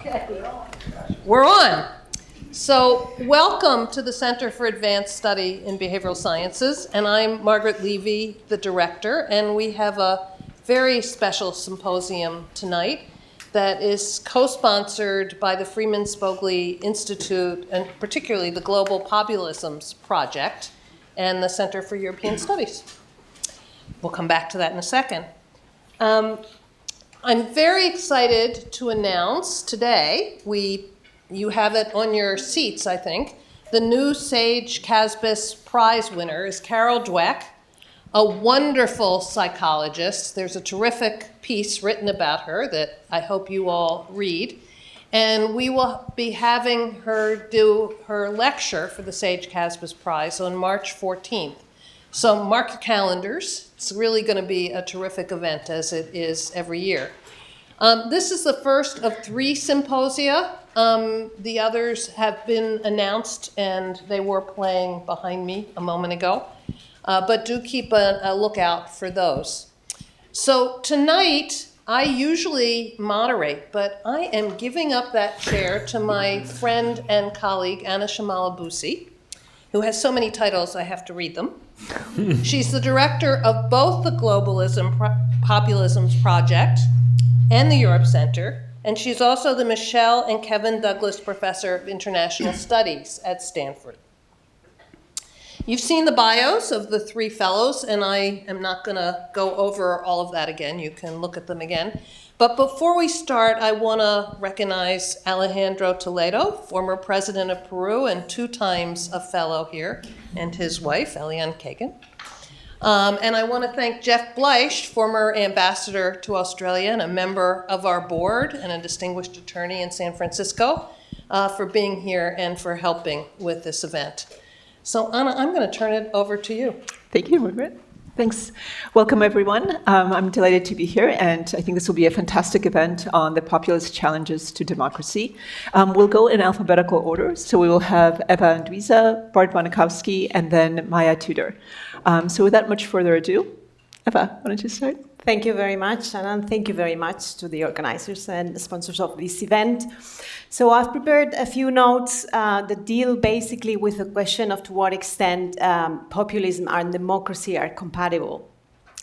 Okay, we're on. So welcome to the Center for Advanced Study in Behavioral Sciences, and I'm Margaret Levy, the director, and we have a very special symposium tonight that is co-sponsored by the Freeman Spogli Institute, and particularly the Global Populisms Project and the Center for European Studies. We'll come back to that in a second. I'm very excited to announce today, you have it on your seats, I think, the new Sage CASBS Prize winner is Carol Dweck, a wonderful psychologist. There's a terrific piece written about her that I hope you all read. And we will be having her do her lecture for the Sage CASBS Prize on March 14th. So mark your calendars. It's really going to be a terrific event, as it is every year. This is the first of 3 symposia. The others have been announced, and they were playing behind me a moment ago. But do keep a lookout for those. So tonight, I usually moderate, but I am giving up that chair to my friend and colleague, Grzymala-Busse, who has so many titles I have to read them. She's the director of both the Populisms Project and the Europe Center, and she's also the Michelle and Kevin Douglas Professor of International Studies at Stanford. You've seen the bios of the 3 fellows, and I am not going to go over all of that again. You can look at them again. But before we start, I want to recognize Alejandro Toledo, former president of Peru and 2 times a fellow here, and his wife, Eliane Kagan. And I want to thank Jeff Bleich, former ambassador to Australia and a member of our board and a distinguished attorney in San Francisco, for being here and for helping with this event. So Anna, I'm going to turn it over to you. Thank you, Margaret. Thanks. Welcome, everyone. I'm delighted to be here, and I think this will be a fantastic event on the Populist Challenges to Democracy. We'll go in alphabetical order, so we will have Eva Anduiza, Bart Bonikowski, and then Maya Tudor. So without much further ado, Eva, why don't you start? Thank you very much, and thank you very much to the organizers and sponsors of this event. So I've prepared a few notes that deal basically with the question of to what extent populism and democracy are compatible,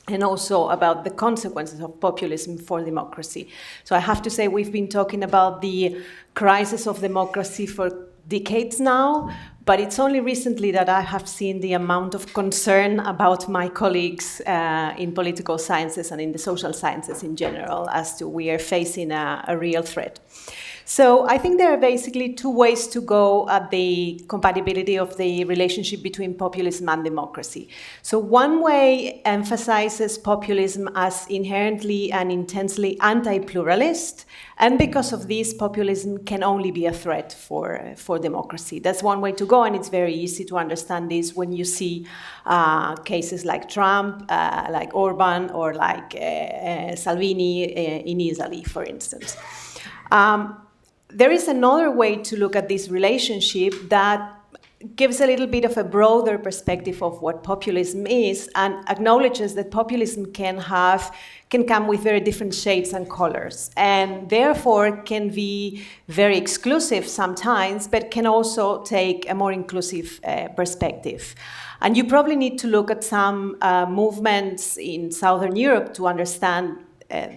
and also about the consequences of populism for democracy. So I have to say we've been talking about the crisis of democracy for decades now, but it's only recently that I have seen the amount of concern about my colleagues in political sciences and in the social sciences in general as to we are facing a real threat. So I think there are basically 2 ways to go at the compatibility of the relationship between populism and democracy. So one way emphasizes populism as inherently and intensely anti-pluralist, and because of this, populism can only be a threat for democracy. That's one way to go, and it's very easy to understand this when you see cases like Trump, like Orban, or like Salvini in Italy, for instance. There is another way to look at this relationship that gives a little bit of a broader perspective of what populism is and acknowledges that populism can come with very different shades and colors, and therefore can be very exclusive sometimes, but can also take a more inclusive perspective. And you probably need to look at some movements in Southern Europe to understand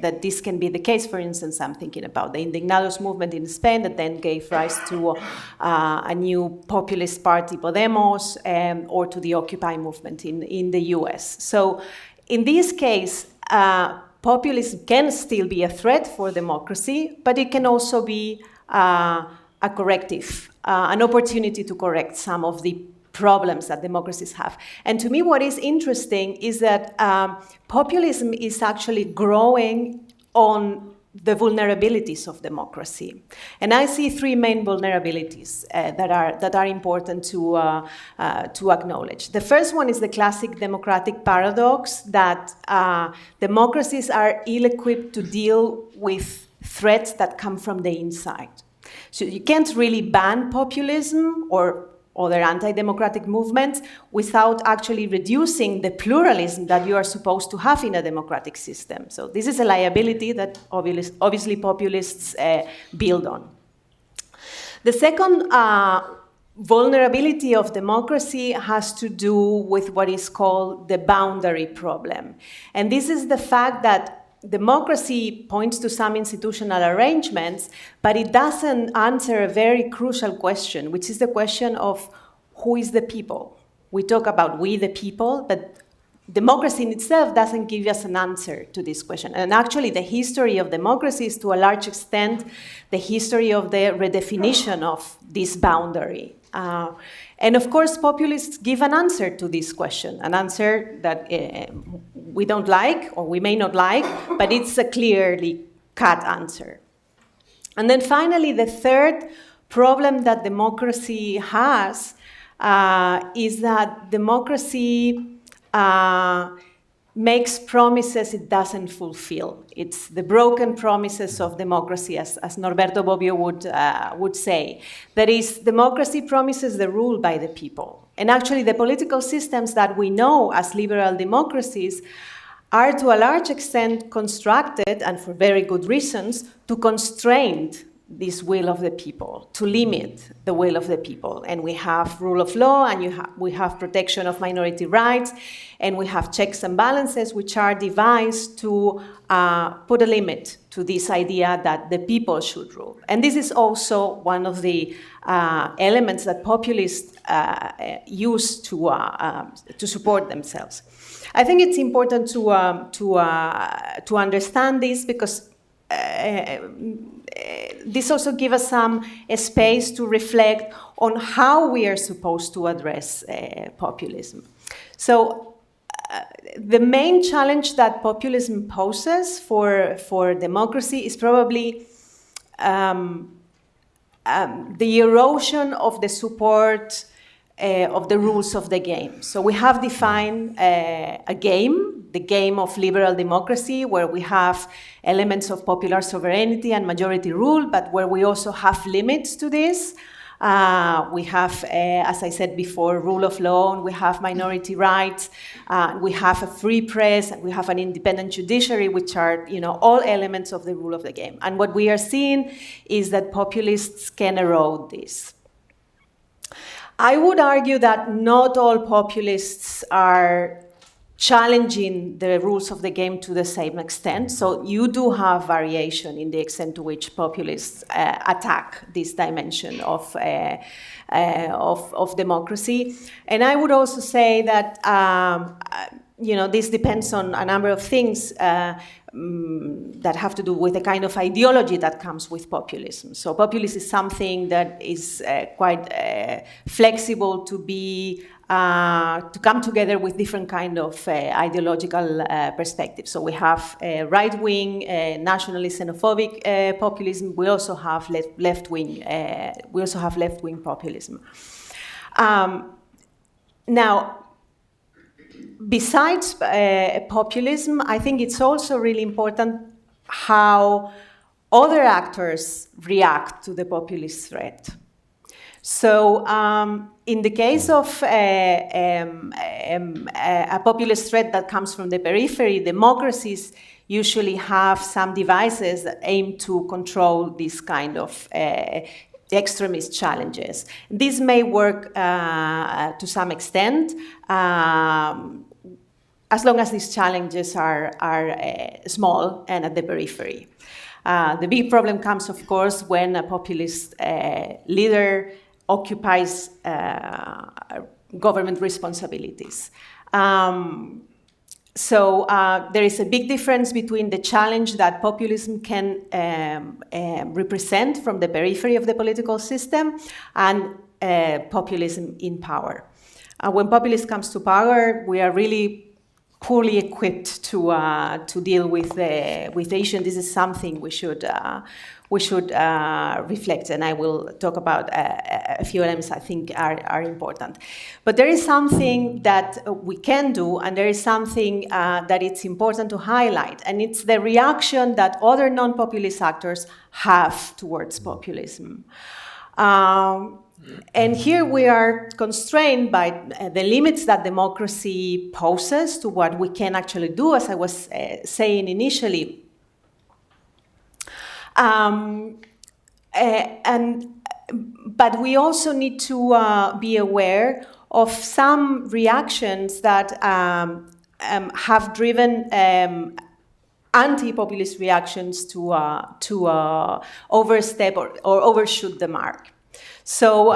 that this can be the case. For instance, I'm thinking about the Indignados movement in Spain that then gave rise to a new populist party, Podemos, or to the Occupy movement in the US. So in this case, populism can still be a threat for democracy, but it can also be a corrective, an opportunity to correct some of the problems that democracies have. And to me, what is interesting is that populism is actually growing on the vulnerabilities of democracy. And I see 3 main vulnerabilities that are important to acknowledge. The first one is the classic democratic paradox that democracies are ill-equipped to deal with threats that come from the inside. So you can't really ban populism or other anti-democratic movements without actually reducing the pluralism that you are supposed to have in a democratic system. So this is a liability that obviously populists build on. The second vulnerability of democracy has to do with what is called the boundary problem. And this is the fact that democracy points to some institutional arrangements, but it doesn't answer a very crucial question, which is the question of who is the people. We talk about we the people, but democracy in itself doesn't give us an answer to this question. And actually, the history of democracy is to a large extent the history of the redefinition of this boundary. And of course, populists give an answer to this question, an answer that we don't like or we may not like, but it's a clearly cut answer. And then finally, the third problem that democracy has is that democracy makes promises it doesn't fulfill. It's the broken promises of democracy, as Norberto Bobbio would say. That is, democracy promises the rule by the people. And actually, the political systems that we know as liberal democracies are to a large extent constructed, and for very good reasons, to constrain this will of the people, to limit the will of the people. And we have rule of law, and we have protection of minority rights, and we have checks and balances which are devised to put a limit to this idea that the people should rule. And this is also one of the elements that populists use to support themselves. I think it's important to understand this because this also gives us some space to reflect on how we are supposed to address populism. So the main challenge that populism poses for democracy is probably the erosion of the support of the rules of the game. So we have defined a game, the game of liberal democracy, where we have elements of popular sovereignty and majority rule, but where we also have limits to this. We have, as I said before, rule of law, and we have minority rights, we have a free press, and we have an independent judiciary, which are, all elements of the rule of the game. And what we are seeing is that populists can erode this. I would argue that not all populists are challenging the rules of the game to the same extent. So you do have variation in the extent to which populists attack this dimension of democracy. And I would also say that this depends on a number of things that have to do with the kind of ideology that comes with populism. So populism is something that is quite flexible to come together with different kind of ideological perspectives. So we have right-wing, nationalist, xenophobic populism. We also have left-wing. We also have left-wing populism. Now, besides populism, I think it's also really important how other actors react to the populist threat. So in the case of a populist threat that comes from the periphery, democracies usually have some devices that aim to control this kind of extremist challenges. This may work to some extent, as long as these challenges are small and at the periphery. The big problem comes, of course, when a populist leader occupies government responsibilities. So there is a big difference between the challenge that populism can represent from the periphery of the political system and populism in power. When populism comes to power, we are really poorly equipped to deal with the issue. And this is something we should reflect, and I will talk about a few elements I think are important. But there is something that we can do, and there is something that it's important to highlight, and it's the reaction that other non-populist actors have towards populism. And here we are constrained by the limits that democracy poses to what we can actually do, as I was saying initially. And but we also need to be aware of some reactions that have driven anti-populist reactions to overstep or overshoot the mark. So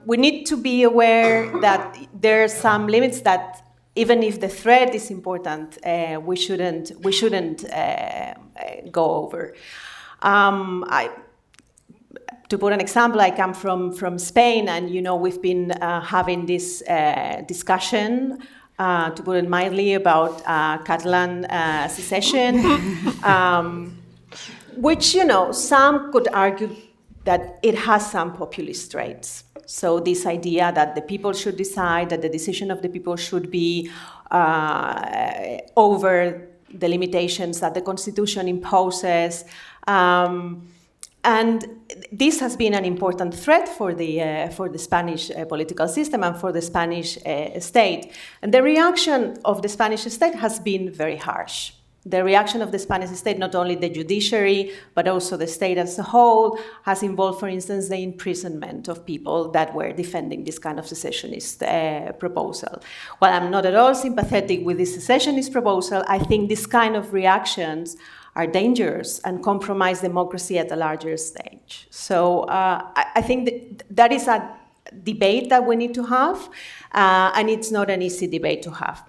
we need to be aware that there are some limits that, even if the threat is important, we shouldn't go over. To put an example, I come from Spain, and we've been having this discussion, to put it mildly, about Catalan secession, which some could argue that it has some populist traits. So this idea that the people should decide, that the decision of the people should be over the limitations that the Constitution imposes. And this has been an important threat for the Spanish political system and for the Spanish state. And the reaction of the Spanish state has been very harsh. The reaction of the Spanish state, not only the judiciary, but also the state as a whole, has involved, for instance, the imprisonment of people that were defending this kind of secessionist proposal. While I'm not at all sympathetic with this secessionist proposal, I think this kind of reactions are dangerous and compromise democracy at a larger stage. So I think that is a debate that we need to have, and it's not an easy debate to have.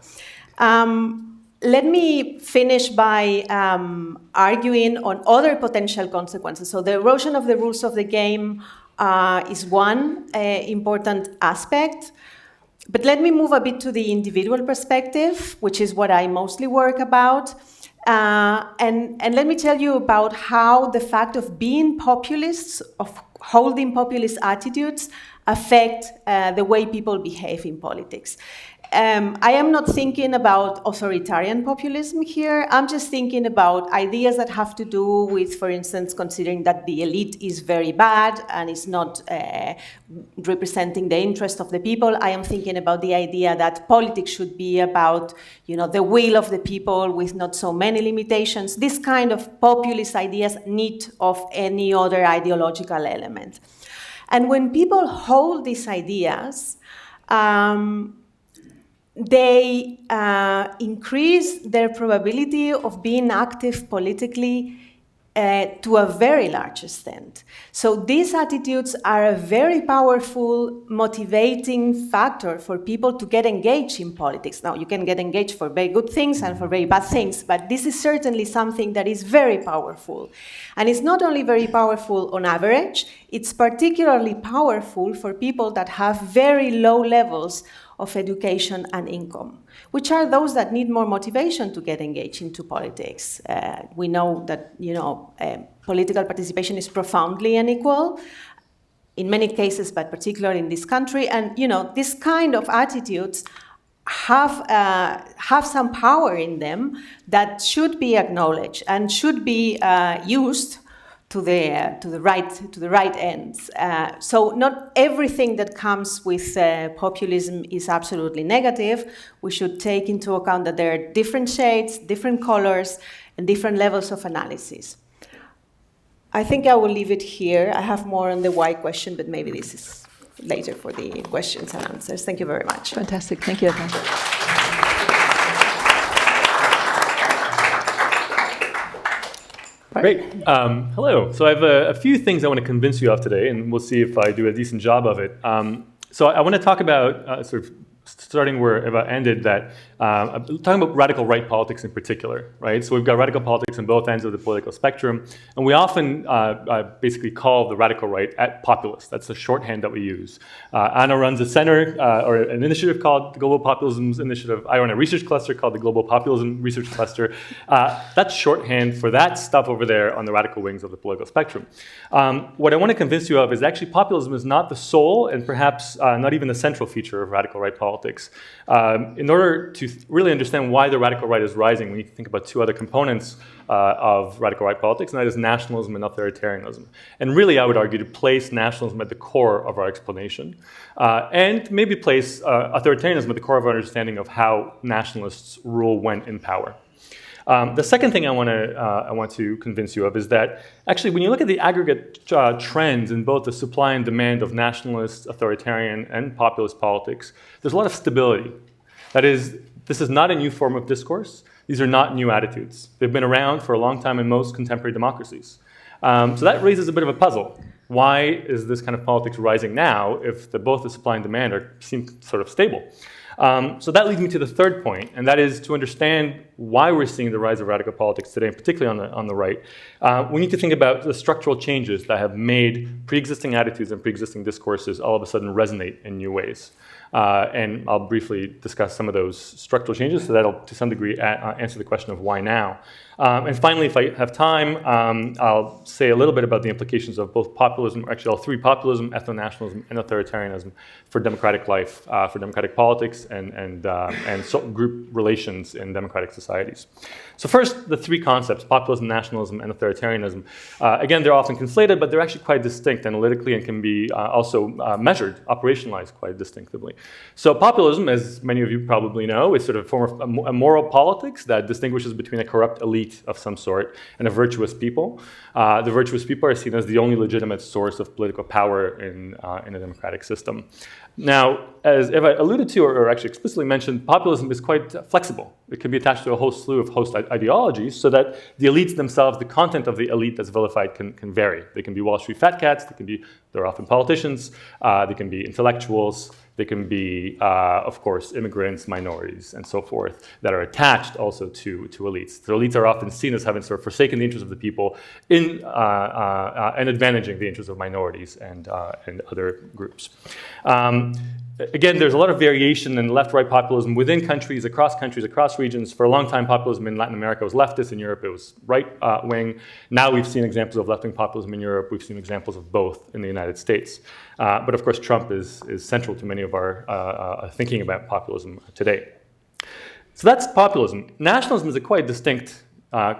Let me finish by arguing on other potential consequences. So the erosion of the rules of the game is one important aspect. But let me move a bit to the individual perspective, which is what I mostly work about. And let me tell you about how the fact of being populists, of holding populist attitudes, affect the way people behave in politics. I am not thinking about authoritarian populism here. I'm just thinking about ideas that have to do with, for instance, considering that the elite is very bad and is not representing the interest of the people. I am thinking about the idea that politics should be about, the will of the people with not so many limitations. This kind of populist ideas need of any other ideological element. And when people hold these ideas, they increase their probability of being active politically to a very large extent. So these attitudes are a very powerful motivating factor for people to get engaged in politics. Now, you can get engaged for very good things and for very bad things, but this is certainly something that is very powerful. And it's not only very powerful on average, it's particularly powerful for people that have very low levels of education and income, which are those that need more motivation to get engaged into politics. We know that political participation is profoundly unequal in many cases, but particularly in this country. And this kind of attitudes have some power in them that should be acknowledged and should be used to the right ends. So not everything that comes with populism is absolutely negative. We should take into account that there are different shades, different colors, and different levels of analysis. I think I will leave it here. I have more on the why question, but maybe this is later for the questions and answers. Thank you very much. Fantastic. Thank you, Eva. Great. Hello. So I have a few things I want to convince you of today, and we'll see if I do a decent job of it. So I want to talk about sort of starting where Eva ended, that talking about radical right politics in particular, right? So we've got radical politics on both ends of the political spectrum, and we often basically call the radical right at populist. That's the shorthand that we use. Anna runs a center or an initiative called the Global Populisms Initiative. I run a research cluster called the Global Populism Research Cluster. That's shorthand for that stuff over there on the radical wings of the political spectrum. What I want to convince you of is actually populism is not the sole and perhaps not even the central feature of radical right politics. In order to really understand why the radical right is rising, we need to think about two other components of radical right politics, and that is nationalism and authoritarianism. And really, I would argue to place nationalism at the core of our explanation, and maybe place authoritarianism at the core of our understanding of how nationalists rule when in power. The second thing I want to convince you of is that actually when you look at the aggregate trends in both the supply and demand of nationalist, authoritarian, and populist politics, there's a lot of stability. That is, this is not a new form of discourse. These are not new attitudes. They've been around for a long time in most contemporary democracies. So that raises a bit of a puzzle. Why is this kind of politics rising now if both the supply and demand seem sort of stable? So that leads me to the third point, and that is to understand why we're seeing the rise of radical politics today, and particularly on the right. We need to think about the structural changes that have made pre-existing attitudes and pre-existing discourses all of a sudden resonate in new ways. And I'll briefly discuss some of those structural changes, so that'll, to some degree, answer the question of why now. And finally, if I have time, I'll say a little bit about the implications of both populism, actually all three: populism, ethno-nationalism, and authoritarianism for democratic life, for democratic politics, and group relations in democratic societies. So first, the three concepts: populism, nationalism, and authoritarianism. Again, they're often conflated, but they're actually quite distinct analytically and can be also measured, operationalized quite distinctively. So populism, as many of you probably know, is sort of a form of a moral politics that distinguishes between a corrupt elite of some sort and a virtuous people. The virtuous people are seen as the only legitimate source of political power in a democratic system. Now, as Eva alluded to, or actually explicitly mentioned, populism is quite flexible. It can be attached to a whole slew of host ideologies so that the elites themselves, the content of the elite that's vilified can vary. They can be Wall Street fat cats, they're often politicians, they can be intellectuals, they can be, of course, immigrants, minorities, and so forth, that are attached also to elites. The elites are often seen as having sort of forsaken the interests of the people and advantaging the interests of minorities and other groups. Again, there's a lot of variation in left-right populism within countries, across regions. For a long time, populism in Latin America was leftist. In Europe, it was right-wing. Now we've seen examples of left-wing populism in Europe. We've seen examples of both in the United States. But of course, Trump is central to many of our thinking about populism today. So that's populism. Nationalism is a quite distinct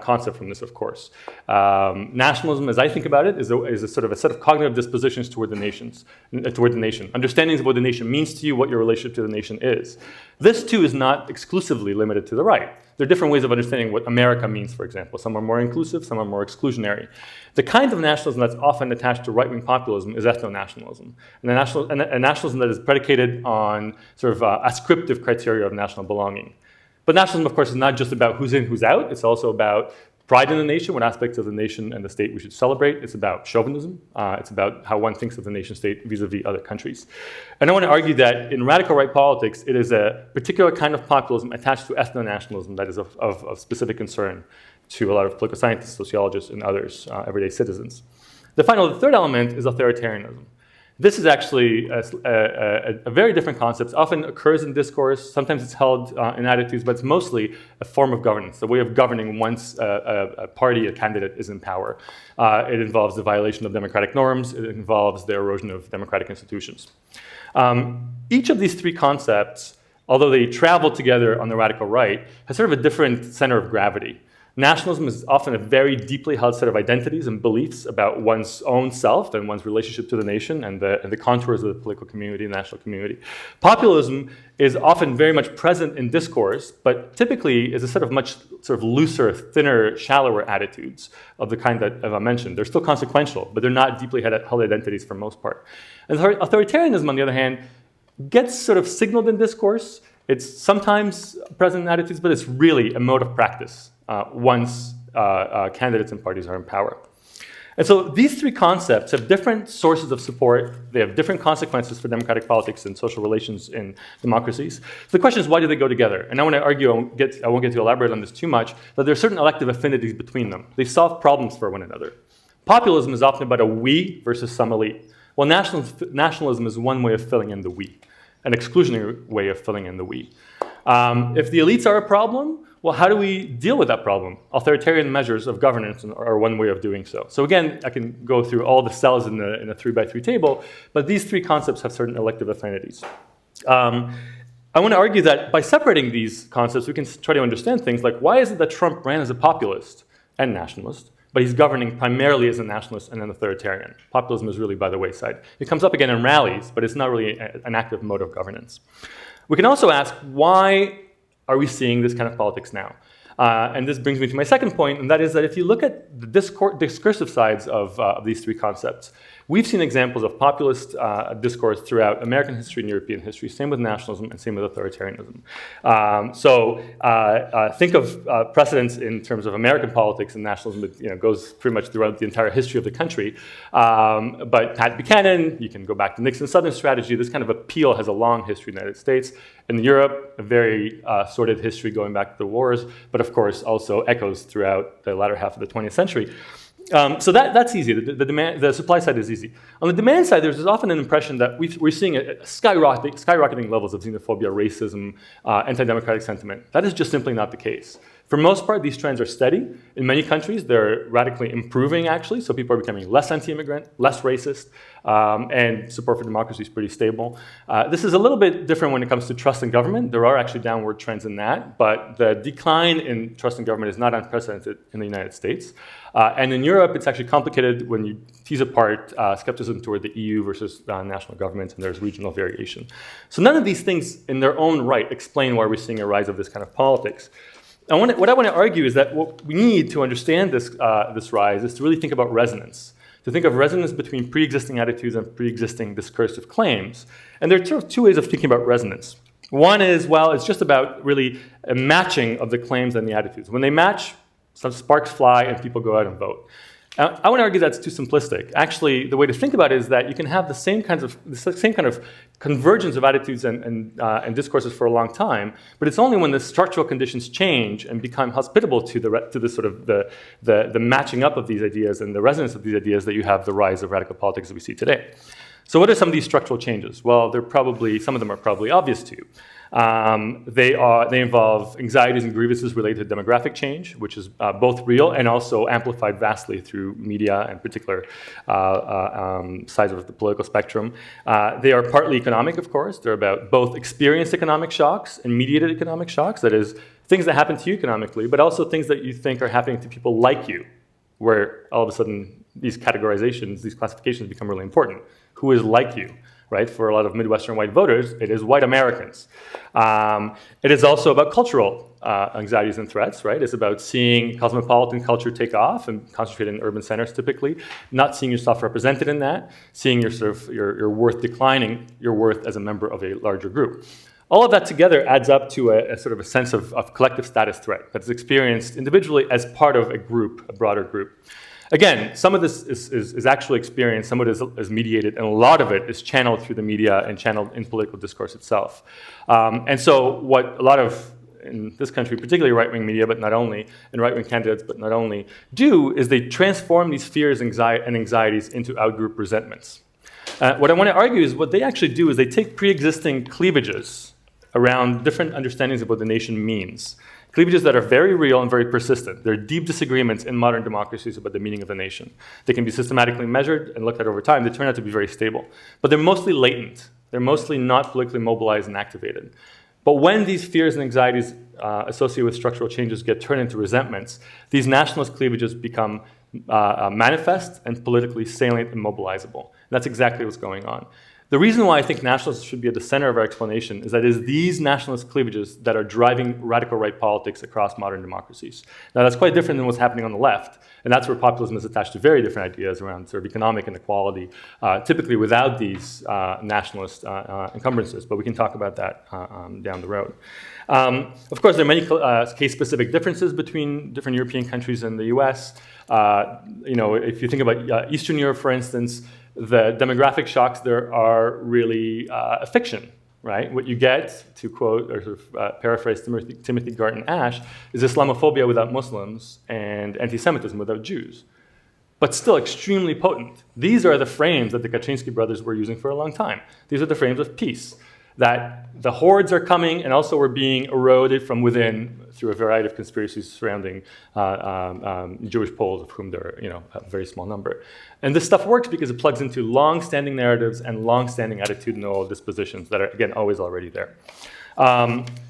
concept from this, of course. Nationalism, as I think about it, is a sort of a set of cognitive dispositions toward the nation. Understandings of what the nation means to you, what your relationship to the nation is. This, too, is not exclusively limited to the right. There are different ways of understanding what America means, for example. Some are more inclusive, some are more exclusionary. The kind of nationalism that's often attached to right-wing populism is ethno-nationalism, and a nationalism that is predicated on sort of ascriptive criteria of national belonging. But nationalism, of course, is not just about who's in, who's out. It's also about pride in the nation, what aspects of the nation and the state we should celebrate. It's about chauvinism. It's about how one thinks of the nation state vis-a-vis other countries. And I want to argue that in radical right politics, it is a particular kind of populism attached to ethno-nationalism that is of specific concern to a lot of political scientists, sociologists, and others, everyday citizens. The third element is authoritarianism. This is actually a very different concept. It often occurs in discourse. Sometimes it's held in attitudes, but it's mostly a form of governance, a way of governing once a party, a candidate is in power. It involves the violation of democratic norms. It involves the erosion of democratic institutions. Each of these three concepts, although they travel together on the radical right, has sort of a different center of gravity. Nationalism is often a very deeply held set of identities and beliefs about one's own self and one's relationship to the nation and the contours of the political community, the national community. Populism is often very much present in discourse, but typically is a set of much sort of looser, thinner, shallower attitudes of the kind that Eva mentioned. They're still consequential, but they're not deeply held identities for the most part. And authoritarianism, on the other hand, gets sort of signaled in discourse. It's sometimes present in attitudes, but it's really a mode of practice once candidates and parties are in power. And so these three concepts have different sources of support. They have different consequences for democratic politics and social relations in democracies. So the question is, why do they go together? And I want to argue, I won't get to elaborate on this too much, but there are certain elective affinities between them. They solve problems for one another. Populism is often about a we versus some elite. Well, nationalism is one way of filling in the we, an exclusionary way of filling in the we. If the elites are a problem, well, how do we deal with that problem? Authoritarian measures of governance are one way of doing so. So again, I can go through all the cells in a 3x3 table, but these three concepts have certain elective affinities. I want to argue that by separating these concepts, we can try to understand things like, why is it that Trump ran as a populist and nationalist, but he's governing primarily as a nationalist and an authoritarian? Populism is really by the wayside. It comes up again in rallies, but it's not really an active mode of governance. We can also ask, why are we seeing this kind of politics now? And this brings me to my second point, and that is that if you look at the discursive sides of these three concepts, we've seen examples of populist discourse throughout American history and European history, same with nationalism and same with authoritarianism. Think of precedents in terms of American politics and nationalism. It goes pretty much throughout the entire history of the country. But Pat Buchanan, you can go back to Nixon's Southern strategy. This kind of appeal has a long history in the United States. In Europe, a very sordid history going back to the wars, but of course also echoes throughout the latter half of the 20th century. So that's easy. The supply side is easy. On the demand side, there's often an impression that we're seeing skyrocketing levels of xenophobia, racism, anti-democratic sentiment. That is just simply not the case. For most part, these trends are steady. In many countries, they're radically improving, actually. So people are becoming less anti-immigrant, less racist, and support for democracy is pretty stable. This is a little bit different when it comes to trust in government. There are actually downward trends in that, but the decline in trust in government is not unprecedented in the United States. And in Europe, it's actually complicated when you tease apart skepticism toward the EU versus national governments, and there's regional variation. So none of these things in their own right explain why we're seeing a rise of this kind of politics. What I want to argue is that what we need to understand this rise is to really think about resonance, to think of resonance between pre-existing attitudes and pre-existing discursive claims. And there are sort of two ways of thinking about resonance. One is, well, it's just about really a matching of the claims and the attitudes. When they match, some sparks fly and people go out and vote. I want to argue that's too simplistic. Actually, the way to think about it is that you can have the same kind of convergence of attitudes and discourses for a long time, but it's only when the structural conditions change and become hospitable to the sort of the matching up of these ideas and the resonance of these ideas that you have the rise of radical politics that we see today. So what are some of these structural changes? Well, some of them are probably obvious to you. They involve anxieties and grievances related to demographic change, which is both real and also amplified vastly through media and particular sides of the political spectrum. They are partly economic, of course. They're about both experienced economic shocks and mediated economic shocks, that is, things that happen to you economically, but also things that you think are happening to people like you, where all of a sudden these categorizations, these classifications become really important. Who is like you? Right? For a lot of Midwestern white voters, it is white Americans. It is also about cultural anxieties and threats, right? It's about seeing cosmopolitan culture take off and concentrate in urban centers typically, not seeing yourself represented in that, seeing your worth declining, your worth as a member of a larger group. All of that together adds up to a sort of a sense of collective status threat that's experienced individually as part of a group, a broader group. Again, some of this is actually experienced, some of it is mediated, and a lot of it is channeled through the media and channeled in political discourse itself. And so what a lot of, in this country, particularly right-wing media, but not only, and right-wing candidates, but not only, do is they transform these fears and anxieties into out-group resentments. What I want to argue is what they actually do is they take pre-existing cleavages around different understandings of what the nation means. Cleavages that are very real and very persistent. There are deep disagreements in modern democracies about the meaning of the nation. They can be systematically measured and looked at over time. They turn out to be very stable. But they're mostly latent. They're mostly not politically mobilized and activated. But when these fears and anxieties associated with structural changes get turned into resentments, these nationalist cleavages become manifest and politically salient and mobilizable. And that's exactly what's going on. The reason why I think nationalists should be at the center of our explanation is that it is these nationalist cleavages that are driving radical right politics across modern democracies. Now, that's quite different than what's happening on the left, and that's where populism is attached to very different ideas around sort of economic inequality, typically without these nationalist encumbrances, but we can talk about that down the road. Of course, there are many case-specific differences between different European countries and the US. If you think about Eastern Europe, for instance, the demographic shocks there are really a fiction, right? What you get, to quote or sort of paraphrase Timothy Garton Ash, is Islamophobia without Muslims and anti-Semitism without Jews, but still extremely potent. These are the frames that the Kaczynski brothers were using for a long time. These are the frames of peace, that the hordes are coming and also we're being eroded from within through a variety of conspiracies surrounding Jewish Poles, of whom there are a very small number. And this stuff works because it plugs into long-standing narratives and long-standing attitudinal dispositions that are, again, always already there.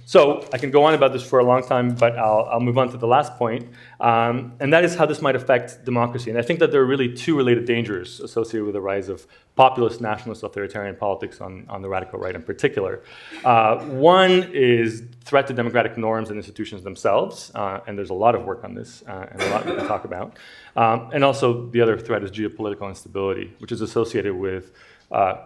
So I can go on about this for a long time, but I'll move on to the last point, and that is how this might affect democracy. And I think that there are really two related dangers associated with the rise of populist, nationalist, authoritarian politics on the radical right in particular. One is threat to democratic norms and institutions themselves, and there's a lot of work on this and a lot we can talk about. And also the other threat is geopolitical instability, which is associated with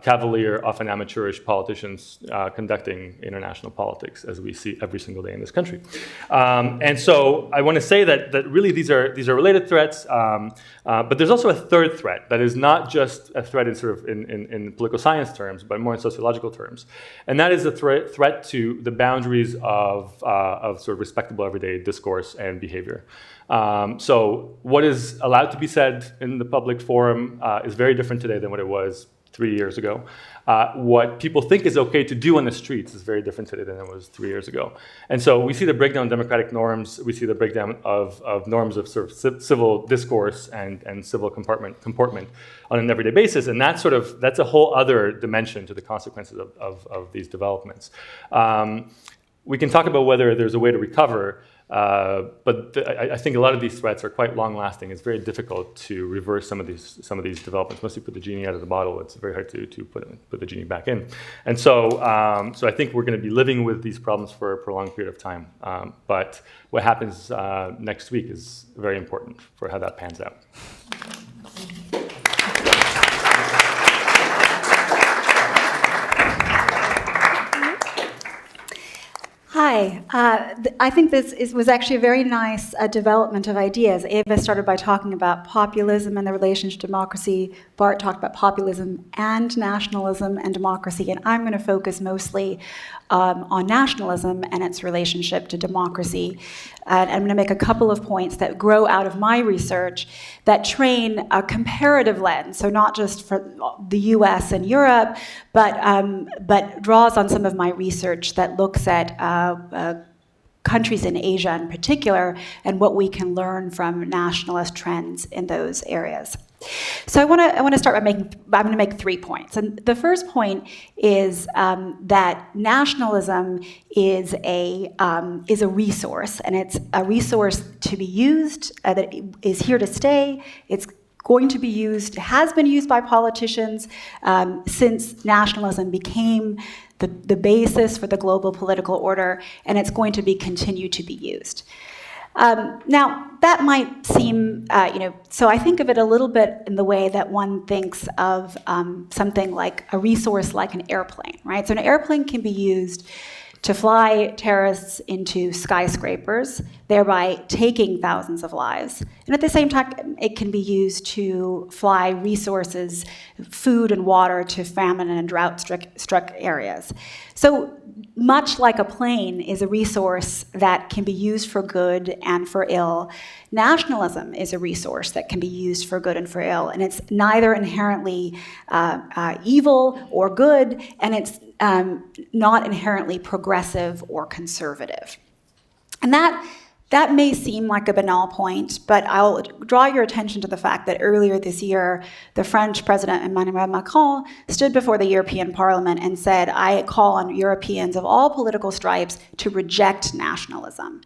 cavalier, often amateurish politicians conducting international politics, as we see every single day in this country. And so I want to say that really these are related threats, but there's also a third threat that is not just a threat in political science terms, but more in sociological terms. And that is the threat to the boundaries of sort of respectable everyday discourse and behavior. So what is allowed to be said in the public forum is very different today than what it was 3 years ago. What people think is okay to do on the streets is very different today than it was 3 years ago. And so we see the breakdown of democratic norms, we see the breakdown of norms of sort of civil discourse and civil comportment on an everyday basis, and that's a whole other dimension to the consequences of these developments. We can talk about whether there's a way to recover, but I think a lot of these threats are quite long-lasting. It's very difficult to reverse some of these developments. Once you put the genie out of the bottle, it's very hard to put the genie back in. And so I think we're going to be living with these problems for a prolonged period of time. But what happens next week is very important for how that pans out. Hi. I think this was actually a very nice development of ideas. Eva started by talking about populism and the relationship to democracy. Bart talked about populism and nationalism and democracy. And I'm going to focus mostly on nationalism and its relationship to democracy. And I'm going to make a couple of points that grow out of my research that train a comparative lens, so not just for the US and Europe, but draws on some of my research that looks at countries in Asia in particular and what we can learn from nationalist trends in those areas. So I want to start by I'm going to make 3 points. And the first point is that nationalism is a resource, and it's a resource to be used, that is here to stay. It's going to be used, has been used by politicians since nationalism became the basis for the global political order, and it's going to be continued to be used. Now, that might seem, so I think of it a little bit in the way that one thinks of something like a resource like an airplane, right? So an airplane can be used to fly terrorists into skyscrapers, thereby taking thousands of lives. And at the same time, it can be used to fly resources, food and water, to famine and drought-struck areas. So much like a plane is a resource that can be used for good and for ill, nationalism is a resource that can be used for good and for ill. And it's neither inherently evil or good, and it's not inherently progressive or conservative. And that may seem like a banal point, but I'll draw your attention to the fact that earlier this year, the French President Emmanuel Macron stood before the European Parliament and said, "I call on Europeans of all political stripes to reject nationalism."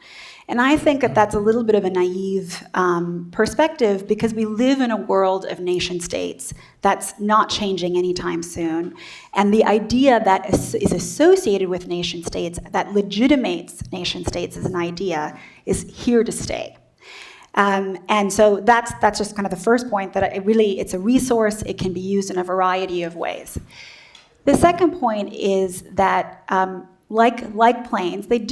And I think that that's a little bit of a naive perspective, because we live in a world of nation states that's not changing anytime soon. And the idea that is associated with nation states, that legitimates nation states as an idea, is here to stay. And so that's just kind of the first point, that it's a resource. It can be used in a variety of ways. The second point is that like planes, it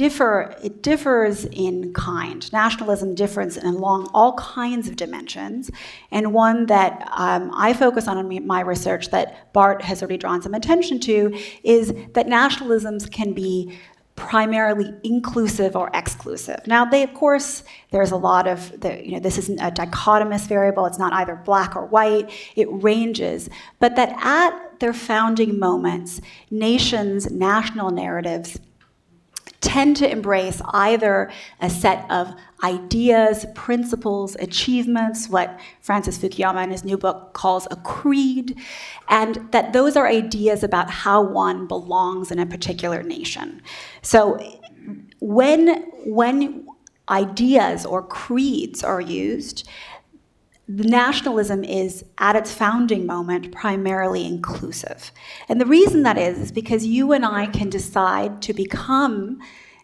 differs in kind. Nationalism differs along all kinds of dimensions, and one that I focus on in my research that Bart has already drawn some attention to is that nationalisms can be primarily inclusive or exclusive. Now, of course, there's a lot of, this isn't a dichotomous variable, it's not either black or white, it ranges, but that at their founding moments, national narratives tend to embrace either a set of ideas, principles, achievements, what Francis Fukuyama in his new book calls a creed, and that those are ideas about how one belongs in a particular nation. So when ideas or creeds are used, the nationalism is, at its founding moment, primarily inclusive. And the reason that is because you and I can decide to become,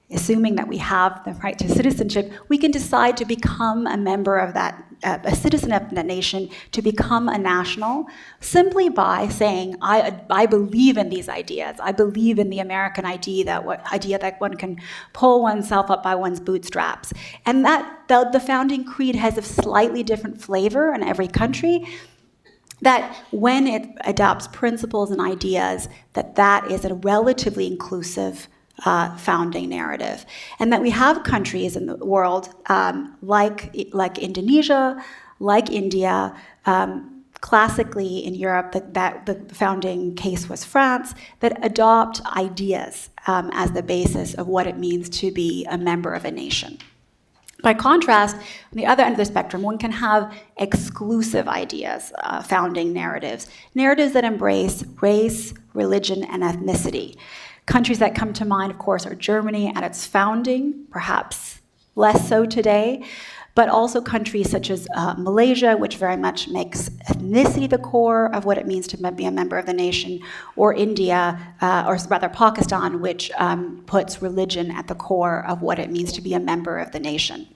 assuming that we have the right to citizenship, we can decide to become a member of that, a citizen of that nation, to become a national, simply by saying, I believe in these ideas. I believe in the American idea that one can pull oneself up by one's bootstraps. And that the founding creed has a slightly different flavor in every country, that when it adopts principles and ideas, that is a relatively inclusive founding narrative. And that we have countries in the world like Indonesia, like India, classically in Europe, that the founding case was France, that adopt ideas as the basis of what it means to be a member of a nation. By contrast, on the other end of the spectrum, one can have exclusive ideas, founding narratives that embrace race, religion, and ethnicity. Countries that come to mind, of course, are Germany at its founding, perhaps less so today, but also countries such as Malaysia, which very much makes ethnicity the core of what it means to be a member of the nation, or India, or rather Pakistan, which puts religion at the core of what it means to be a member of the nation.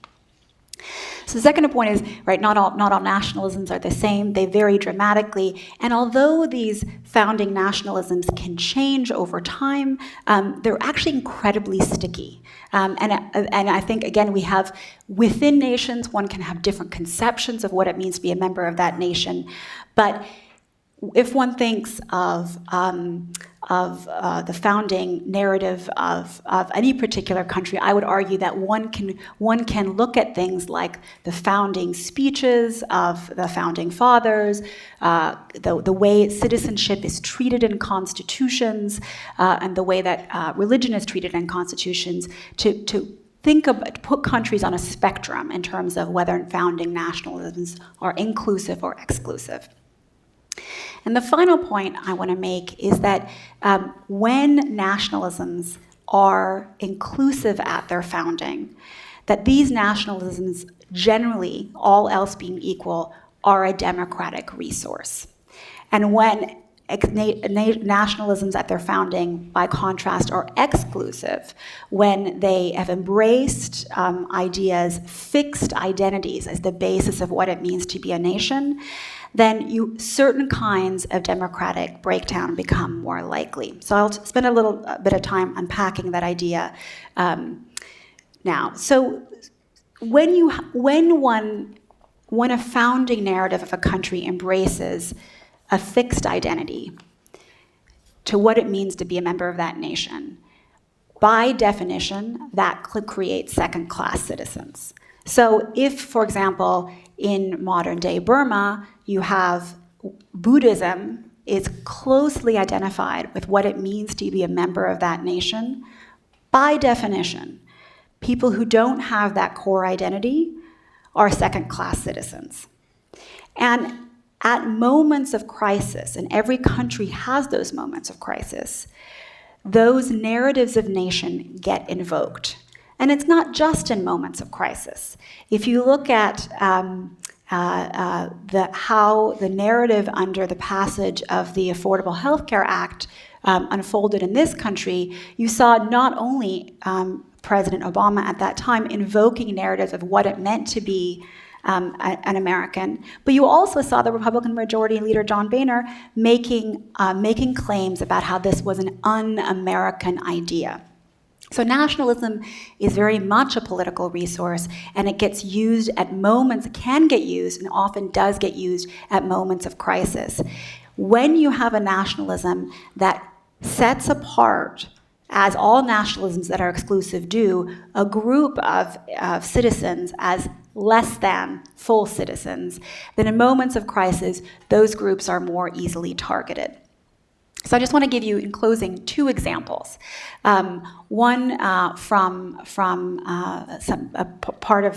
So the second point is, right, not all nationalisms are the same. They vary dramatically. And although these founding nationalisms can change over time, they're actually incredibly sticky. And I think, again, we have, within nations, one can have different conceptions of what it means to be a member of that nation. But if one thinks of the founding narrative of any particular country, I would argue that one can look at things like the founding speeches of the founding fathers, the way citizenship is treated in constitutions, and the way that religion is treated in constitutions, to put countries on a spectrum in terms of whether founding nationalisms are inclusive or exclusive. And the final point I want to make is that when nationalisms are inclusive at their founding, that these nationalisms generally, all else being equal, are a democratic resource. And when nationalisms at their founding, by contrast, are exclusive, when they have embraced ideas, fixed identities as the basis of what it means to be a nation, then certain kinds of democratic breakdown become more likely. So I'll spend a little bit of time unpacking that idea now. So when a founding narrative of a country embraces a fixed identity to what it means to be a member of that nation, by definition, that creates second-class citizens. So if, for example, in modern-day Burma, you have Buddhism is closely identified with what it means to be a member of that nation, by definition, people who don't have that core identity are second-class citizens. And at moments of crisis, and every country has those moments of crisis, those narratives of nation get invoked. And it's not just in moments of crisis. If you look at how the narrative under the passage of the Affordable Health Care Act unfolded in this country, you saw not only President Obama at that time invoking narratives of what it meant to be an American, but you also saw the Republican Majority Leader John Boehner making claims about how this was an un-American idea. So nationalism is very much a political resource, and it gets used at moments, can get used, and often does get used at moments of crisis. When you have a nationalism that sets apart, as all nationalisms that are exclusive do, a group of citizens as less than full citizens, then in moments of crisis, those groups are more easily targeted. So I just want to give you, in closing, two examples. One from part of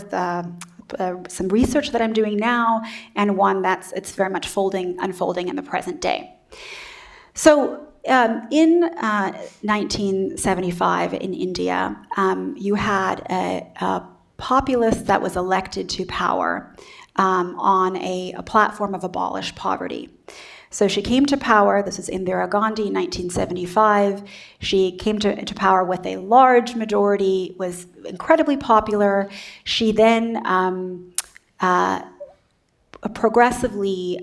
some research that I'm doing now, and one it's very much unfolding in the present day. So in 1975 in India, you had a populist that was elected to power on a platform of abolish poverty. So she came to power, this is Indira Gandhi, 1975. She came to power with a large majority, was incredibly popular. She then progressively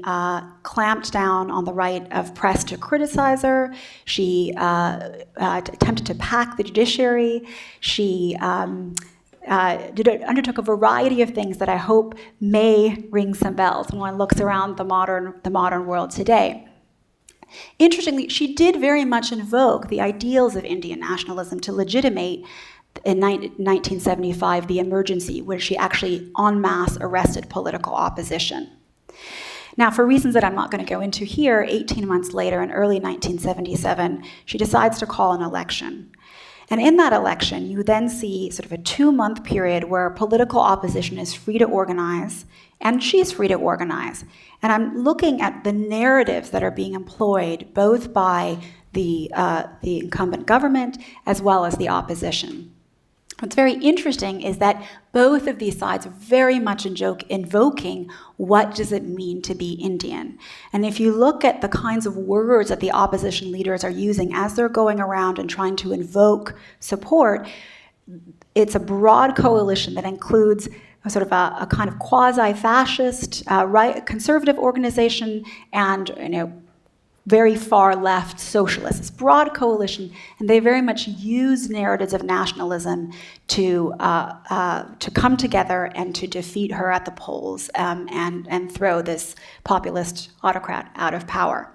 clamped down on the right of press to criticize her. She attempted to pack the judiciary. She undertook a variety of things that I hope may ring some bells when one looks around the modern world today. Interestingly, she did very much invoke the ideals of Indian nationalism to legitimate, in 1975, the emergency, where she actually en masse arrested political opposition. Now, for reasons that I'm not going to go into here, 18 months later, in early 1977, she decides to call an election. And in that election, you then see sort of a 2-month period where political opposition is free to organize, and she's free to organize. And I'm looking at the narratives that are being employed both by the incumbent government as well as the opposition. What's very interesting is that both of these sides are very much invoking what does it mean to be Indian. And if you look at the kinds of words that the opposition leaders are using as they're going around and trying to invoke support, it's a broad coalition that includes a sort of a kind of quasi-fascist, right, conservative organization and very far left socialists. It's broad coalition, and they very much use narratives of nationalism to come together and to defeat her at the polls and throw this populist autocrat out of power.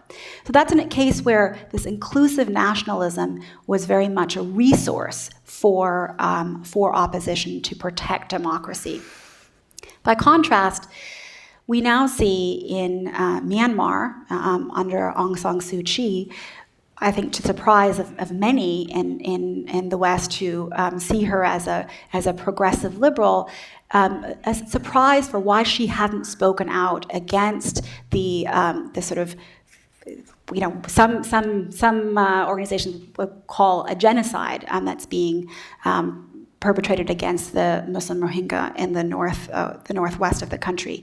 So that's in a case where this inclusive nationalism was very much a resource for opposition to protect democracy. By contrast, we now see in Myanmar, under Aung San Suu Kyi, I think to surprise of many in the West who see her as a progressive liberal, a surprise for why she hadn't spoken out against the sort of, some organizations would call a genocide that's being perpetrated against the Muslim Rohingya in the northwest of the country.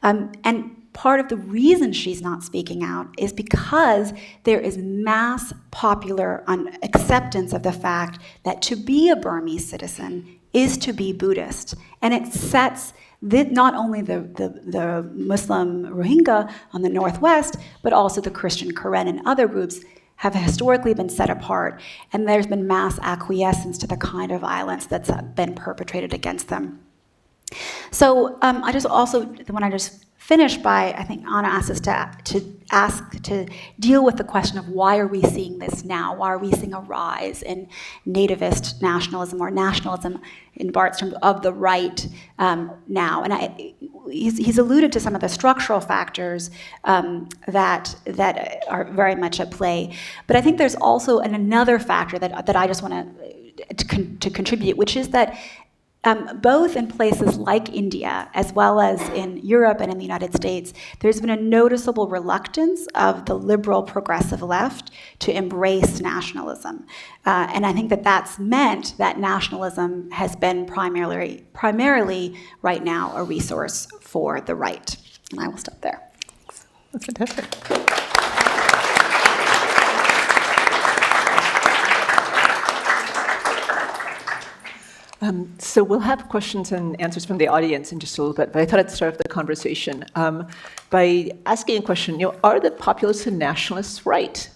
And part of the reason she's not speaking out is because there is mass popular acceptance of the fact that to be a Burmese citizen is to be Buddhist. And it sets not only the Muslim Rohingya on the northwest, but also the Christian Karen and other groups have historically been set apart. And there's been mass acquiescence to the kind of violence that's been perpetrated against them. So I just finish by, I think Anna asked us to deal with the question of why are we seeing this now? Why are we seeing a rise in nativist nationalism or nationalism, in Bart's terms, of the right now? And he's alluded to some of the structural factors that are very much at play. But I think there's also another factor that I just want to contribute, which is that both in places like India, as well as in Europe and in the United States, there's been a noticeable reluctance of the liberal progressive left to embrace nationalism. And I think that's meant that nationalism has been primarily right now a resource for the right. And I will stop there. That's fantastic. So we'll have questions and answers from the audience in just a little bit, but I thought I'd start off the conversation by asking a question, are the populists and nationalists right?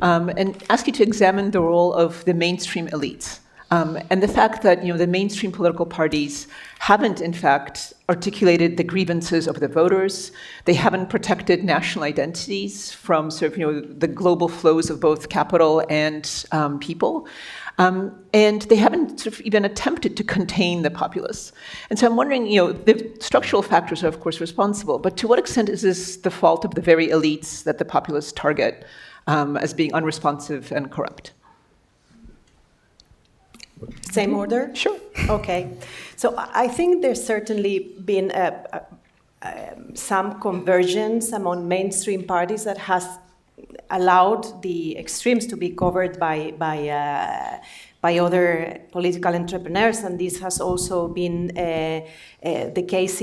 And ask you to examine the role of the mainstream elites. And the fact that the mainstream political parties haven't, in fact, articulated the grievances of the voters. They haven't protected national identities from sort of the global flows of both capital and people. And they haven't sort of even attempted to contain the populists. And so I'm wondering, the structural factors are, of course, responsible, but to what extent is this the fault of the very elites that the populists target? as being unresponsive and corrupt. Same order? Sure. Okay. So I think there's certainly been some convergence among mainstream parties that has allowed the extremes to be covered by other political entrepreneurs, and this has also been the case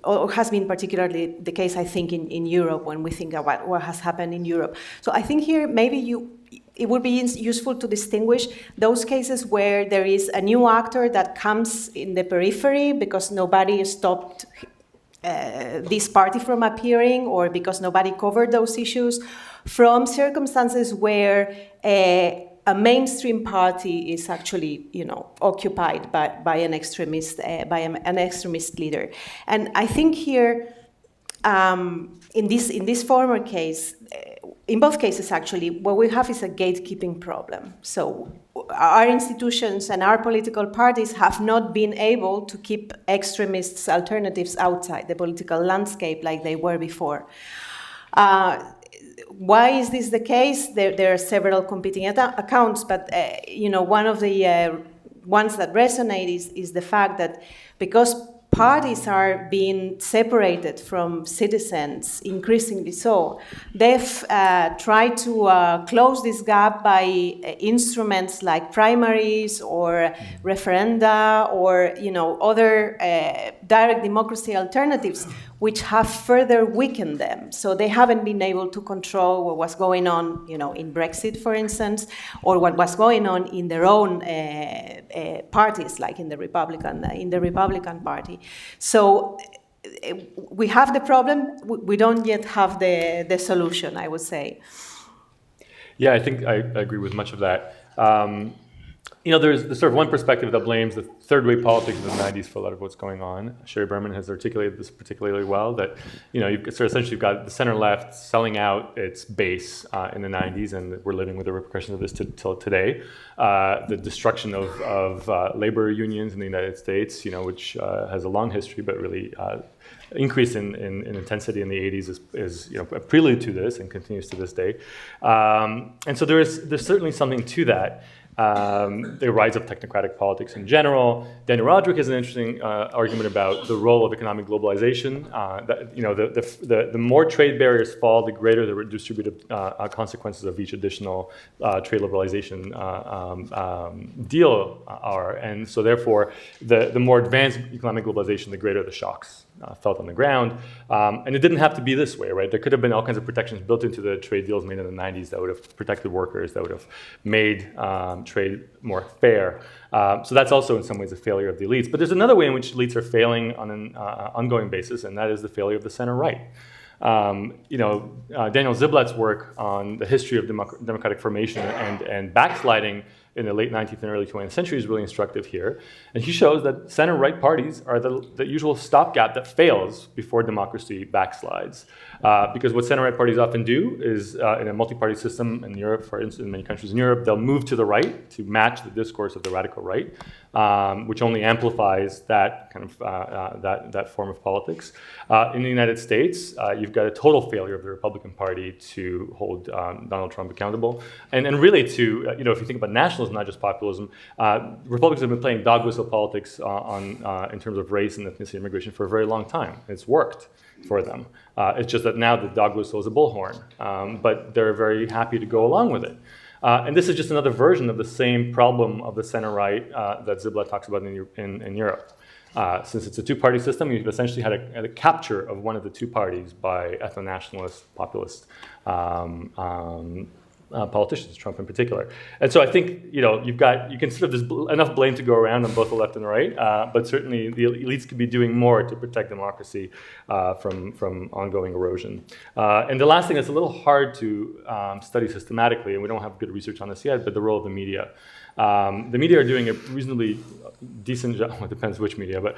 or has been particularly the case, I think, in Europe when we think about what has happened in Europe. So I think here maybe it would be useful to distinguish those cases where there is a new actor that comes in the periphery because nobody stopped this party from appearing or because nobody covered those issues, from circumstances where a mainstream party is actually, occupied by an extremist, an extremist leader. And I think here, in this former case, in both cases actually, what we have is a gatekeeping problem. So our institutions and our political parties have not been able to keep extremists' alternatives outside the political landscape like they were before. Why is this the case? There are several competing accounts, but one of the ones that resonate is the fact that because parties are being separated from citizens, increasingly so, they've tried to close this gap by instruments like primaries or referenda or other direct democracy alternatives, which have further weakened them. So they haven't been able to control what was going on, in Brexit, for instance, or what was going on in their own parties, like in the Republican Party. So we have the problem. We don't yet have the solution, I would say. Yeah, I think I agree with much of that. There's sort of one perspective that blames the third wave politics of the 90s for a lot of what's going on. Sherry Berman has articulated this particularly well, that essentially you've got the center left selling out its base in the 90s, and we're living with the repercussions of this till today. The destruction of labor unions in the United States, which has a long history, but really increase in intensity in the 80s is a prelude to this and continues to this day. And so there's certainly something to that. The rise of technocratic politics in general. Daniel Roderick has an interesting argument about the role of economic globalization. The more trade barriers fall, the greater the redistributive consequences of each additional trade liberalization deal are. And so therefore, the more advanced economic globalization, the greater the shocks felt on the ground. And it didn't have to be this way, right? There could have been all kinds of protections built into the trade deals made in the 90s that would have protected workers, that would have made trade more fair. So that's also in some ways a failure of the elites. But there's another way in which elites are failing on an ongoing basis, and that is the failure of the center right. Daniel Ziblatt's work on the history of democratic formation and backsliding in the late 19th and early 20th century is really instructive here. And he shows that center-right parties are the usual stopgap that fails before democracy backslides. Because what center-right parties often do is, in a multi-party system in Europe, for instance, in many countries in Europe, they'll move to the right to match the discourse of the radical right, which only amplifies that kind of that form of politics. In the United States, you've got a total failure of the Republican Party to hold Donald Trump accountable, and really to, if you think about nationalism, not just populism, Republicans have been playing dog whistle politics in terms of race and ethnicity immigration for a very long time. It's worked for them. It's just that now the dog whistle is a bullhorn, but they're very happy to go along with it. And this is just another version of the same problem of the center-right that Ziblatt talks about in Europe. Since it's a two-party system, you've essentially had a capture of one of the two parties by ethno-nationalist, populist politicians, Trump in particular. And so I think you can sort of, there's enough blame to go around on both the left and the right, but certainly the elites could be doing more to protect democracy from ongoing erosion. And the last thing that's a little hard to study systematically, and we don't have good research on this yet, but the role of the media. The media are doing a reasonably decent job. Well, it depends which media, but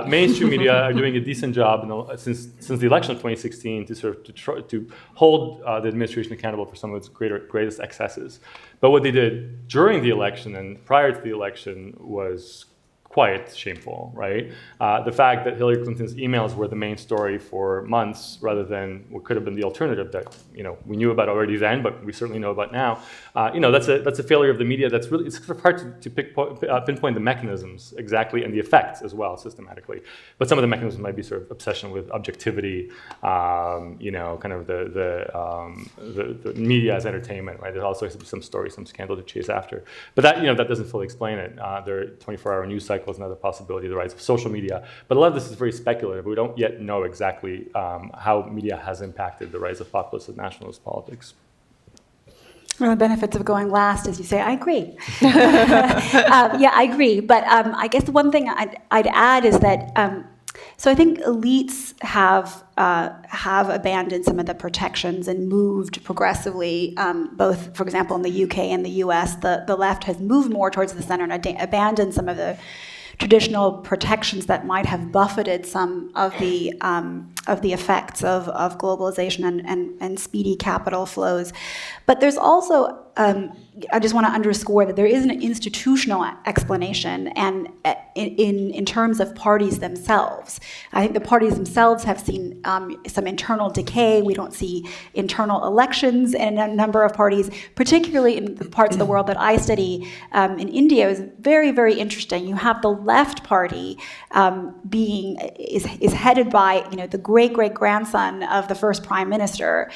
mainstream media are doing a decent job since the election of 2016 to sort of try to hold the administration accountable for some of its greatest excesses. But what they did during the election and prior to the election was quite shameful, right? The fact that Hillary Clinton's emails were the main story for months rather than what could have been the alternative that we knew about already then, but we certainly know about now. That's a failure of the media. It's sort of hard to pinpoint the mechanisms exactly and the effects as well systematically. But some of the mechanisms might be sort of obsession with objectivity, kind of the media as entertainment, right? There's also some story, some scandal to chase after. But that doesn't fully explain it. There are 24-hour news cycles, another possibility, the rise of social media. But a lot of this is very speculative. We don't yet know exactly how media has impacted the rise of populist and nationalist politics. One of the benefits of going last is you say, I agree. Yeah, I agree. But I guess the one thing I'd add is that so I think elites have abandoned some of the protections and moved progressively, both, for example, in the UK and the US, the left has moved more towards the center and abandoned some of the traditional protections that might have buffeted some of the effects of globalization and speedy capital flows. But there's also, I just want to underscore that there is an institutional explanation, and in terms of parties themselves. I think the parties themselves have seen some internal decay. We don't see internal elections in a number of parties, particularly in the parts of the world that I study. In India, is very, very interesting. You have the left party is headed by the great-great-grandson of the first prime minister,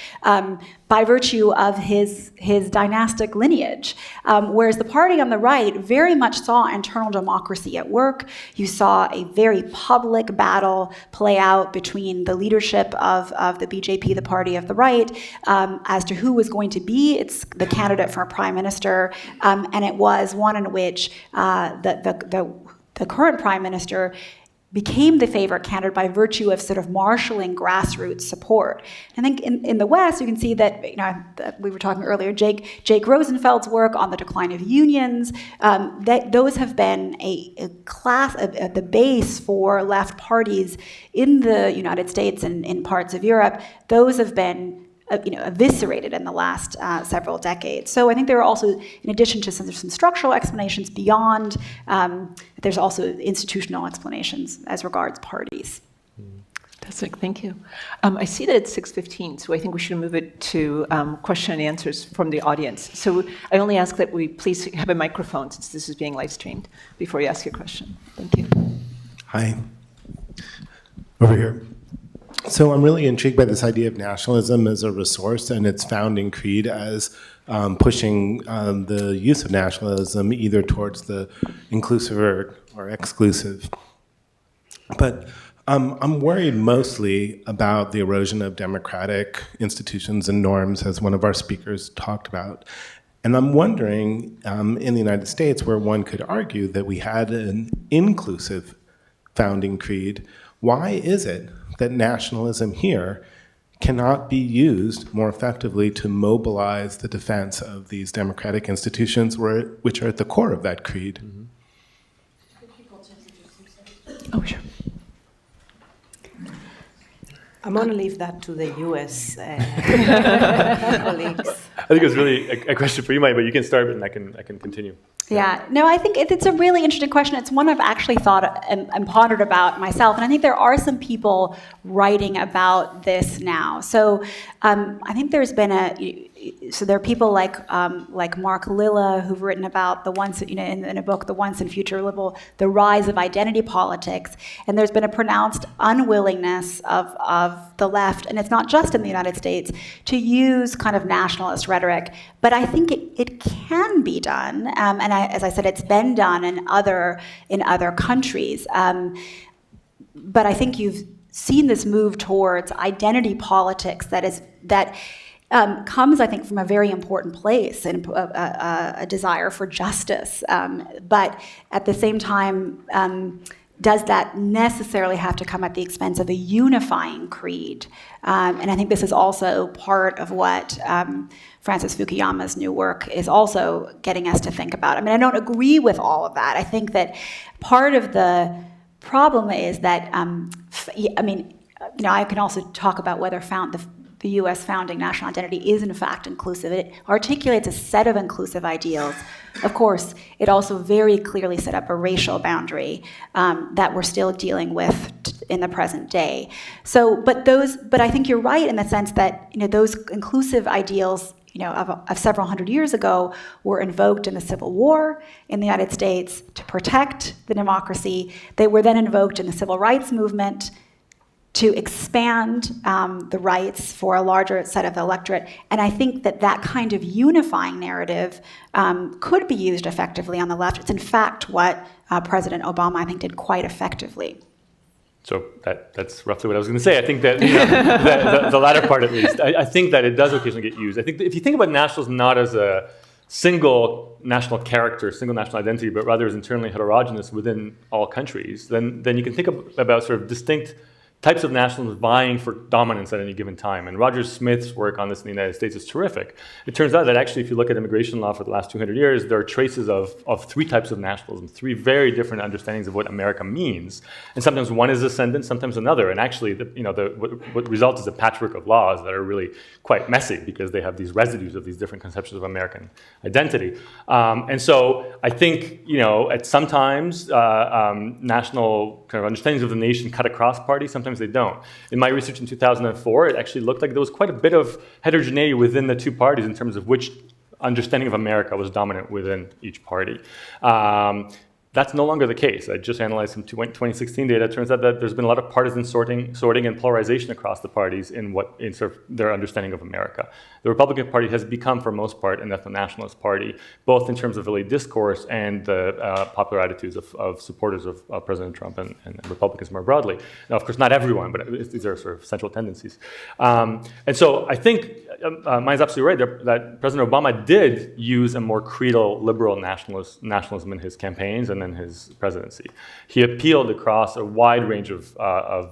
by virtue of his dynastic lineage. Whereas the party on the right very much saw internal democracy at work. You saw a very public battle play out between the leadership of the BJP, the party of the right, as to who was going to be the candidate for a prime minister. And it was one in which the current prime minister became the favorite candidate by virtue of sort of marshalling grassroots support. I think in the West, you can see that, we were talking earlier, Jake Rosenfeld's work on the decline of unions, those have been the base for left parties in the United States and in parts of Europe. Those have been eviscerated in the last several decades. So I think there are also, in addition to some structural explanations beyond, there's also institutional explanations as regards parties. Fantastic, thank you. I see that it's 6:15, so I think we should move it to question and answers from the audience. So I only ask that we please have a microphone, since this is being live streamed, before you ask your question. Thank you. Hi. Over here. So I'm really intrigued by this idea of nationalism as a resource and its founding creed as pushing the use of nationalism either towards the inclusive or exclusive. But I'm worried mostly about the erosion of democratic institutions and norms, as one of our speakers talked about. And I'm wondering, in the United States, where one could argue that we had an inclusive founding creed, why is it that nationalism here cannot be used more effectively to mobilize the defense of these democratic institutions which are at the core of that creed? Mm-hmm. Oh, sure. I'm going to leave that to the U.S. colleagues. I think it was really a question for you, Maya, but you can start and I can continue. Yeah, no, I think it's a really interesting question. It's one I've actually thought and pondered about myself, and I think there are some people writing about this now. So I think there's been there are people like Mark Lilla who've written about the once, in a book, The Once and Future Liberal, the rise of identity politics, and there's been a pronounced unwillingness of the left, and it's not just in the United States, to use kind of nationalist rhetoric. But I think it can be done, and as I said, it's been done in other countries. But I think you've seen this move towards identity politics that comes, I think, from a very important place and a desire for justice. But at the same time, does that necessarily have to come at the expense of a unifying creed? And I think this is also part of what Francis Fukuyama's new work is also getting us to think about. I mean, I don't agree with all of that. I think that part of the problem is that, I can also talk about whether the US founding national identity is in fact inclusive. It articulates a set of inclusive ideals. Of course, it also very clearly set up a racial boundary that we're still dealing with in the present day. So, but I think you're right in the sense that, you know, those inclusive ideals, you know, of several hundred years ago were invoked in the Civil War in the United States to protect the democracy. They were then invoked in the Civil Rights Movement to expand the rights for a larger set of the electorate. And I think that that kind of unifying narrative could be used effectively on the left. It's in fact what President Obama, I think, did quite effectively. So that's roughly what I was going to say. I think that, you know, the latter part at least, I think that it does occasionally get used. I think that if you think about nationalism not as a single national character, single national identity, but rather as internally heterogeneous within all countries, then you can think about sort of distinct types of nationalism vying for dominance at any given time. And Roger Smith's work on this in the United States is terrific. It turns out that actually, if you look at immigration law for the last 200 years, there are traces of three types of nationalism, three very different understandings of what America means. And sometimes one is ascendant, sometimes another. And actually, what results is a patchwork of laws that are really quite messy because they have these residues of these different conceptions of American identity. And so I think, you know, at sometimes national kind of understandings of the nation cut across parties, sometimes they don't. In my research in 2004, it actually looked like there was quite a bit of heterogeneity within the two parties in terms of which understanding of America was dominant within each party. That's no longer the case. I just analyzed some 2016 data. It turns out that there's been a lot of partisan sorting and polarization across the parties in sort of their understanding of America. The Republican Party has become, for most part, an ethno-nationalist party, both in terms of really discourse and the popular attitudes of supporters of President Trump and Republicans more broadly. Now, of course, not everyone, but these are sort of central tendencies. And so I think Maya's absolutely right that President Obama did use a more creedal liberal nationalism in his campaigns and in his presidency. He appealed across a wide range of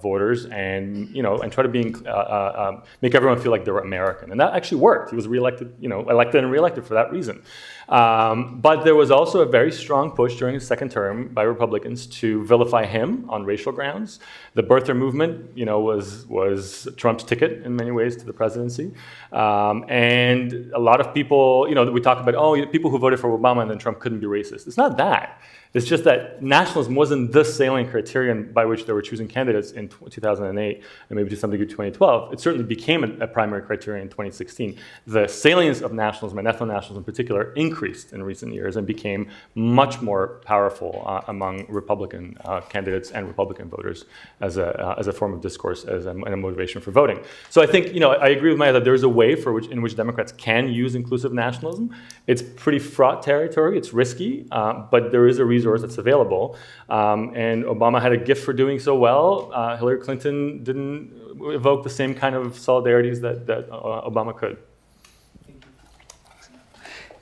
voters and tried to make everyone feel like they were American. And that actually worked. He was elected and reelected for that reason. But there was also a very strong push during his second term by Republicans to vilify him on racial grounds. The birther movement, was Trump's ticket in many ways to the presidency. And a lot of people, we talk about, people who voted for Obama and then Trump couldn't be racist. It's not that. It's just that nationalism wasn't the salient criterion by which they were choosing candidates in 2008 and maybe to some degree 2012. It certainly became a primary criterion in 2016. The salience of nationalism and ethno-nationalism in particular increased in recent years and became much more powerful among Republican candidates and Republican voters as a form of discourse and a motivation for voting. So I think, I agree with Maya that there is a way in which Democrats can use inclusive nationalism. It's pretty fraught territory. It's risky, but there is a resource that's available. And Obama had a gift for doing so well. Hillary Clinton didn't evoke the same kind of solidarities that Obama could.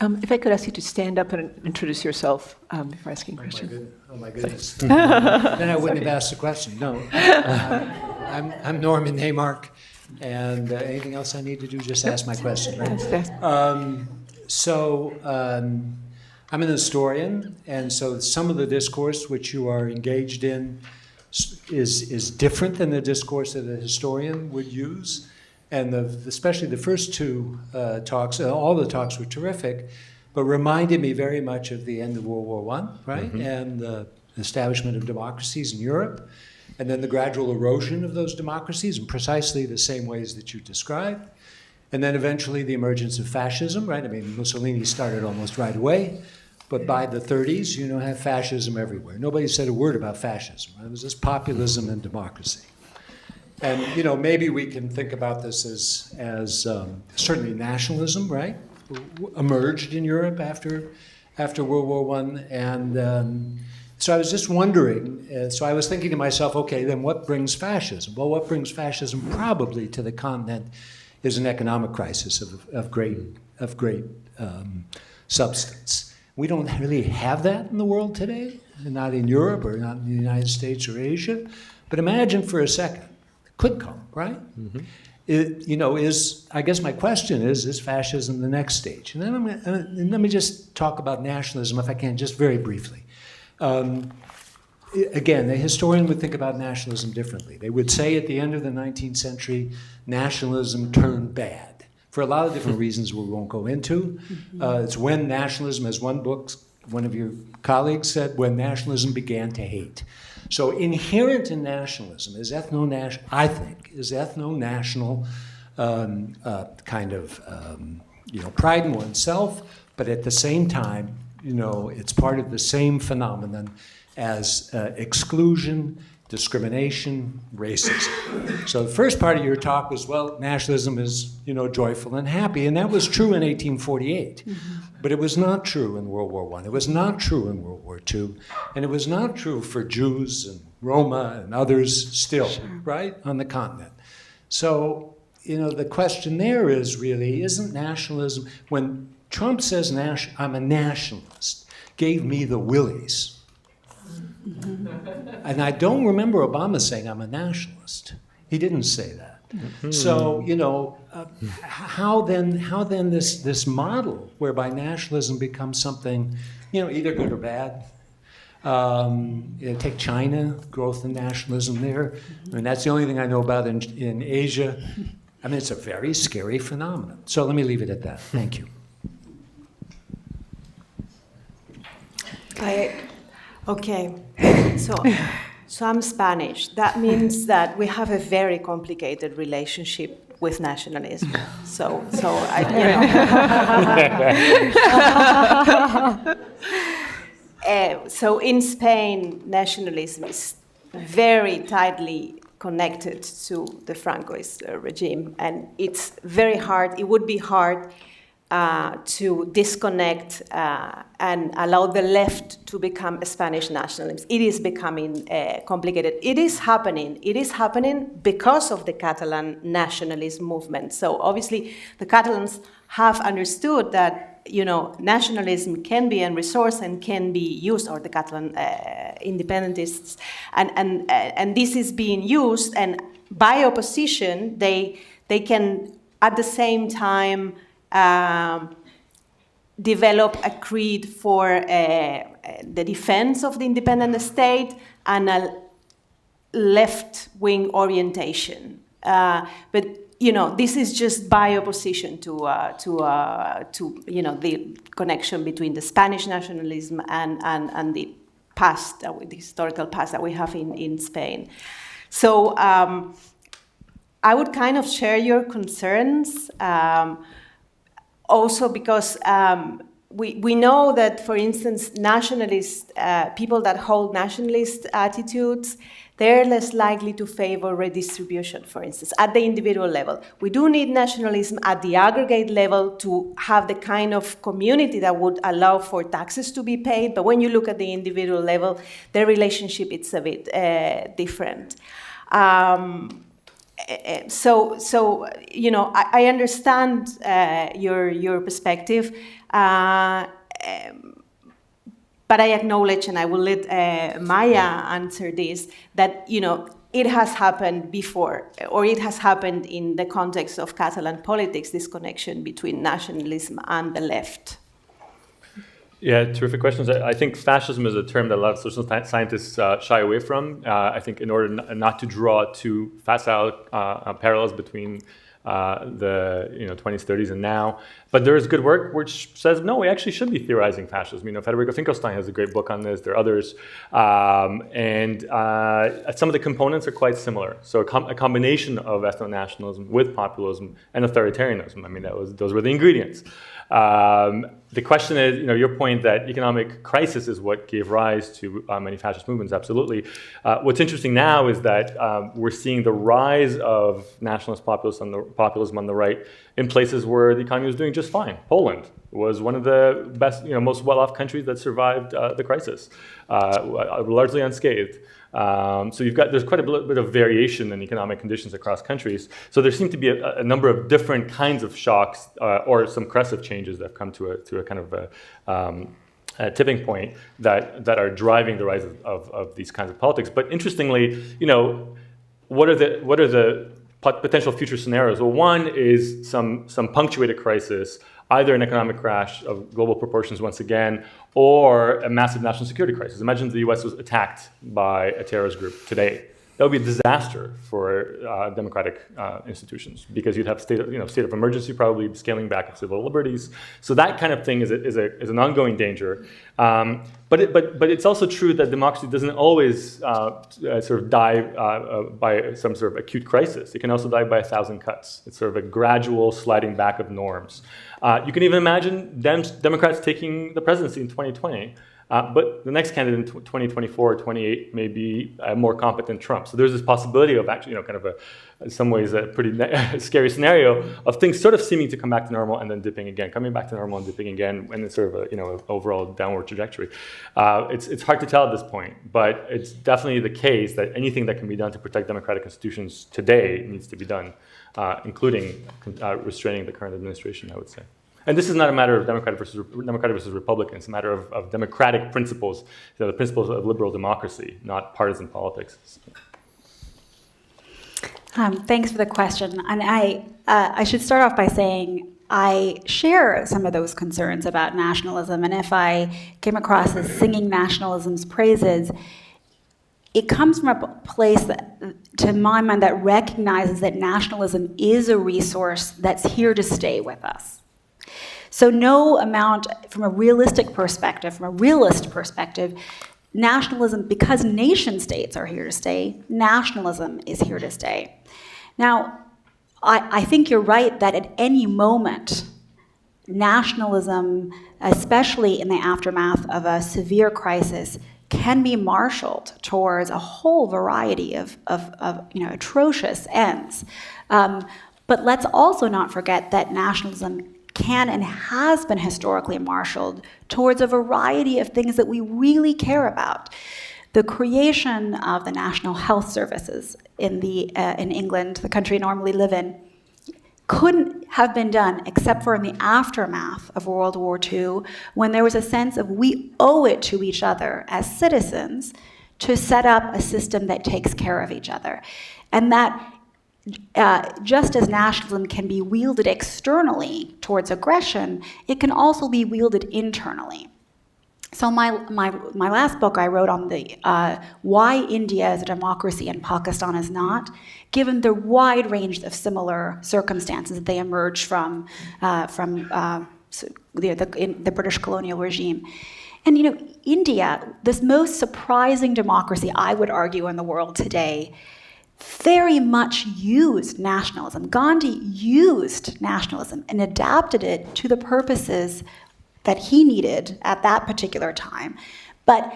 If I could ask you to stand up and introduce yourself before asking questions. Oh my goodness. Then I wouldn't have asked the question. No. I'm Norman Haymark, and anything else I need to do, just ask my question, right? I'm an historian, and so some of the discourse which you are engaged in is different than the discourse that a historian would use. And especially the first two talks, all the talks were terrific, but reminded me very much of the end of World War I, right? Mm-hmm. And the establishment of democracies in Europe, and then the gradual erosion of those democracies in precisely the same ways that you described. And then eventually the emergence of fascism, right? I mean, Mussolini started almost right away. But by the 30s, have fascism everywhere. Nobody said a word about fascism. Right? It was just populism and democracy. And, maybe we can think about this as certainly nationalism, right? Emerged in Europe after World War I. And so I was just wondering, so I was thinking to myself, okay, then what brings fascism? Well, what brings fascism probably to the continent is an economic crisis of great substance. We don't really have that in the world today, not in Europe or not in the United States or Asia. But imagine for a second, it could come, right? Mm-hmm. I guess my question is fascism the next stage? And then let me just talk about nationalism, if I can, just very briefly. again, a historian would think about nationalism differently. They would say at the end of the 19th century, nationalism turned bad for a lot of different reasons we won't go into. It's when nationalism, as one of your colleagues said, when nationalism began to hate. So inherent in nationalism is I think, is ethno-national kind of pride in oneself, but at the same time, it's part of the same phenomenon as exclusion, discrimination, racism. So the first part of your talk was, well, nationalism is, joyful and happy, and that was true in 1848. But it was not true in World War I. It was not true in World War II. And it was not true for Jews and Roma and others still, right, on the continent. So, the question there is really, isn't nationalism, when Trump says I'm a nationalist, gave me the willies. And I don't remember Obama saying I'm a nationalist. He didn't say that. So, how then this model whereby nationalism becomes something, either good or bad? Take China, growth in nationalism there. I mean, that's the only thing I know about in Asia. I mean, it's a very scary phenomenon. So let me leave it at that. Thank you. Okay, so I'm Spanish. That means that we have a very complicated relationship with nationalism. So so in Spain, nationalism is very tightly connected to the Francoist regime, and it's very hard. It would be hard to disconnect and allow the left to become a Spanish nationalist. It is becoming complicated. It is happening. It is happening because of the Catalan nationalist movement. So obviously, the Catalans have understood that nationalism can be a resource and can be used, or the Catalan independentists, and this is being used. And by opposition, they can at the same time develop a creed for the defense of the independent state and a left-wing orientation. But this is just by opposition to the connection between the Spanish nationalism and the past, the historical past that we have in Spain. So I would kind of share your concerns. Also because we know that, for instance, people that hold nationalist attitudes, they're less likely to favor redistribution, for instance, at the individual level. We do need nationalism at the aggregate level to have the kind of community that would allow for taxes to be paid, but when you look at the individual level, their relationship is a bit different. So I understand your perspective, but I acknowledge, and I will let Maya answer this, that it has happened before, or it has happened in the context of Catalan politics, this connection between nationalism and the left. Yeah, terrific questions. I think fascism is a term that a lot of social scientists shy away from. I think in order not to draw too facile parallels between the 20s, 30s, and now. But there is good work which says, no, we actually should be theorizing fascism. Federico Finkelstein has a great book on this. There are others. And some of the components are quite similar. So a combination of ethno-nationalism with populism and authoritarianism. I mean, those were the ingredients. The question is, your point that economic crisis is what gave rise to many fascist movements, absolutely. What's interesting now is that we're seeing the rise of nationalist populism on the right in places where the economy was doing just fine. Poland was one of the best, most well-off countries that survived the crisis, largely unscathed. So there's quite a bit of variation in economic conditions across countries. So there seem to be a number of different kinds of shocks or some corrective changes that have come to a kind of a tipping point that are driving the rise of these kinds of politics. But interestingly, what are the potential future scenarios? Well, one is some punctuated crisis either an economic crash of global proportions once again, or a massive national security crisis. Imagine the US was attacked by a terrorist group today. That would be a disaster for democratic institutions, because you'd have state of emergency, probably scaling back of civil liberties. So that kind of thing is an ongoing danger. But it's also true that democracy doesn't always sort of die by some sort of acute crisis. It can also die by 1,000 cuts. It's sort of a gradual sliding back of norms. You can even imagine Democrats taking the presidency in 2020. But the next candidate in 2024 or 28 may be a more competent Trump. So there's this possibility of actually, kind of in some ways, a pretty scary scenario of things sort of seeming to come back to normal and then dipping again, coming back to normal and dipping again, and it's sort of an overall downward trajectory. It's hard to tell at this point, but it's definitely the case that anything that can be done to protect democratic institutions today needs to be done, including restraining the current administration, I would say. And this is not a matter of Democratic versus Republican. It's a matter of democratic principles, the principles of liberal democracy, not partisan politics. Thanks for the question. And I should start off by saying I share some of those concerns about nationalism. And if I came across as singing nationalism's praises, it comes from a place that, to my mind, that recognizes that nationalism is a resource that's here to stay with us. So no amount, from a realistic perspective, from a realist perspective, nationalism, because nation states are here to stay, nationalism is here to stay. Now, I think you're right that at any moment, nationalism, especially in the aftermath of a severe crisis, can be marshaled towards a whole variety of atrocious ends. But let's also not forget that nationalism can and has been historically marshaled towards a variety of things that we really care about. The creation of the National Health Services in England, the country I normally live in, couldn't have been done except for in the aftermath of World War II, when there was a sense of we owe it to each other as citizens to set up a system that takes care of each other. And that just as nationalism can be wielded externally towards aggression, it can also be wielded internally. So my last book I wrote on the why India is a democracy and Pakistan is not, given the wide range of similar circumstances that they emerged from the British colonial regime. And India, this most surprising democracy, I would argue, in the world today, very much used nationalism. Gandhi used nationalism and adapted it to the purposes that he needed at that particular time, but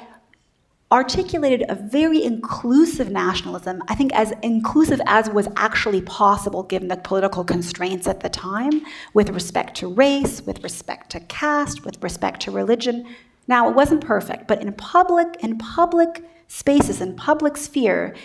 articulated a very inclusive nationalism, I think as inclusive as was actually possible given the political constraints at the time, with respect to race, with respect to caste, with respect to religion. Now, it wasn't perfect, but in public spaces, in public sphere,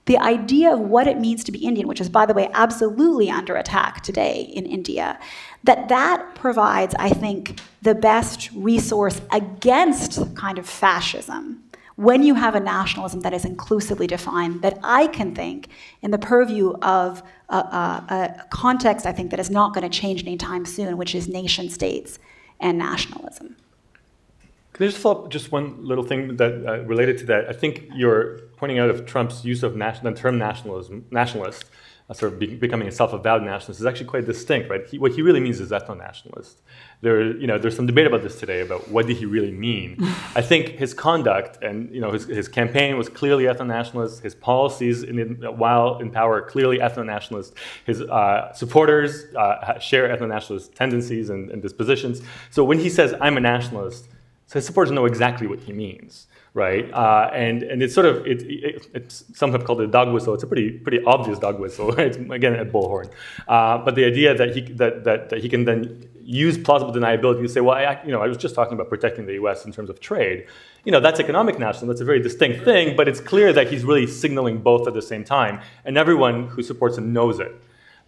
the idea of what it means to be Indian, which is, by the way, absolutely under attack today in India, that provides, I think, the best resource against kind of fascism when you have a nationalism that is inclusively defined, that I can think in the purview of a context, I think, that is not going to change anytime soon, which is nation states and nationalism. Can I just follow up just one little thing that related to that? I think you're pointing out of Trump's use of the term nationalist, sort of becoming a self-avowed nationalist, is actually quite distinct, right? What he really means is ethno-nationalist. There's some debate about this today about what did he really mean. I think his conduct and his campaign was clearly ethno-nationalist. His policies while in power are clearly ethno-nationalist. His supporters share ethno-nationalist tendencies and dispositions. So when he says I'm a nationalist, so his supporters know exactly what he means, right? And it's sort of some have called it a dog whistle. It's a pretty obvious dog whistle. It's again a bullhorn. But the idea that he can then use plausible deniability to say, well, I was just talking about protecting the U.S. in terms of trade. That's economic nationalism. That's a very distinct thing. But it's clear that he's really signaling both at the same time, and everyone who supports him knows it.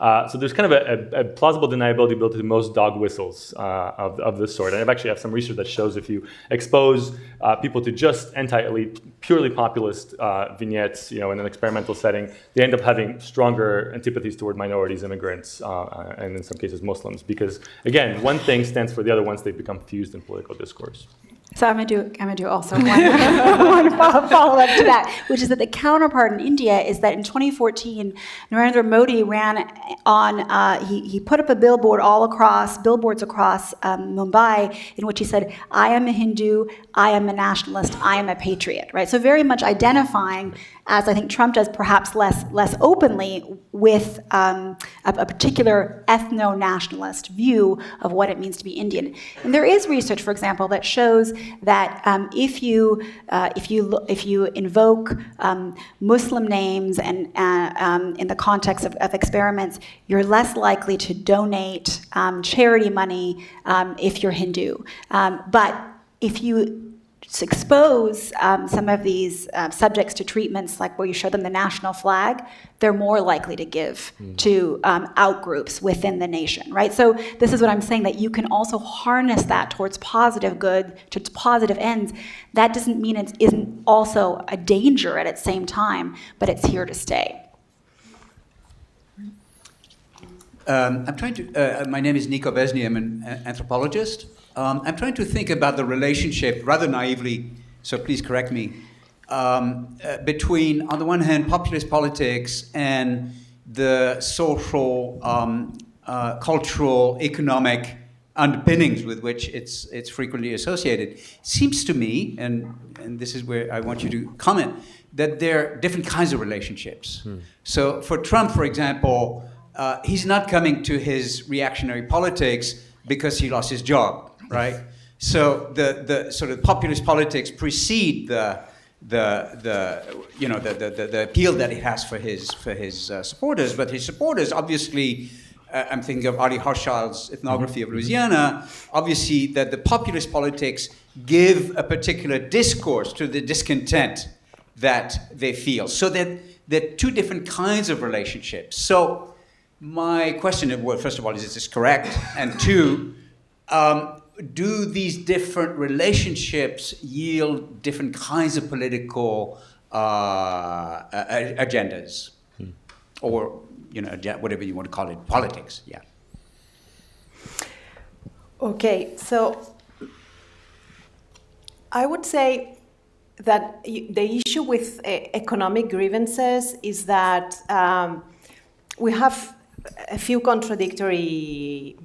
So there's kind of a plausible deniability built into most dog whistles of this sort. And I've actually have some research that shows if you expose people to just anti-elite, purely populist vignettes, in an experimental setting, they end up having stronger antipathies toward minorities, immigrants, and in some cases Muslims. Because again, one thing stands for the other once they become fused in political discourse. So I'm gonna do also one follow up to that, which is that the counterpart in India is that in 2014, Narendra Modi ran on. He put up billboards across Mumbai, in which he said, "I am a Hindu, I am a nationalist, I am a patriot." Right. So very much identifying, as I think Trump does, perhaps less openly, with a particular ethno-nationalist view of what it means to be Indian. And there is research, for example, that shows that if you invoke Muslim names and in the context of experiments, you're less likely to donate charity money if you're Hindu. But if you expose some of these subjects to treatments, like where you show them the national flag, they're more likely to give to outgroups within the nation, right? So this is what I'm saying, that you can also harness that towards positive good, towards positive ends. That doesn't mean it isn't also a danger at its same time, but it's here to stay. I'm trying to, my name is Nico Besny, I'm an anthropologist. I'm trying to think about the relationship, rather naively, so please correct me, between, on the one hand, populist politics and the social, cultural, economic underpinnings with which it's frequently associated. It seems to me, and this is where I want you to comment, that there are different kinds of relationships. So for Trump, for example, he's not coming to his reactionary politics because he lost his job. Right, so the sort of populist politics precede the appeal that he has for his supporters. But his supporters, obviously, I'm thinking of Ari Hochschild's ethnography of Louisiana. Obviously, that the populist politics give a particular discourse to the discontent that they feel. So that there are two different kinds of relationships. So my question, well, first of all, is this correct? And two, do these different relationships yield different kinds of political agendas? Or, whatever you want to call it, politics, yeah. Okay, so I would say that the issue with economic grievances is that we have a few contradictory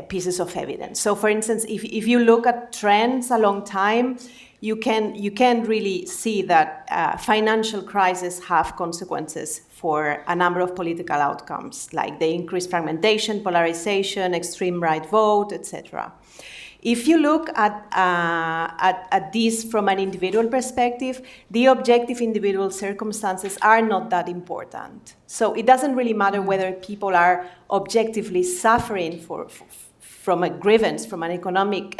pieces of evidence. So, for instance, if you look at trends along time, you can really see that financial crises have consequences for a number of political outcomes, like the increased fragmentation, polarization, extreme right vote, etc. If you look at this from an individual perspective, the objective individual circumstances are not that important. So it doesn't really matter whether people are objectively suffering from a grievance, from an economic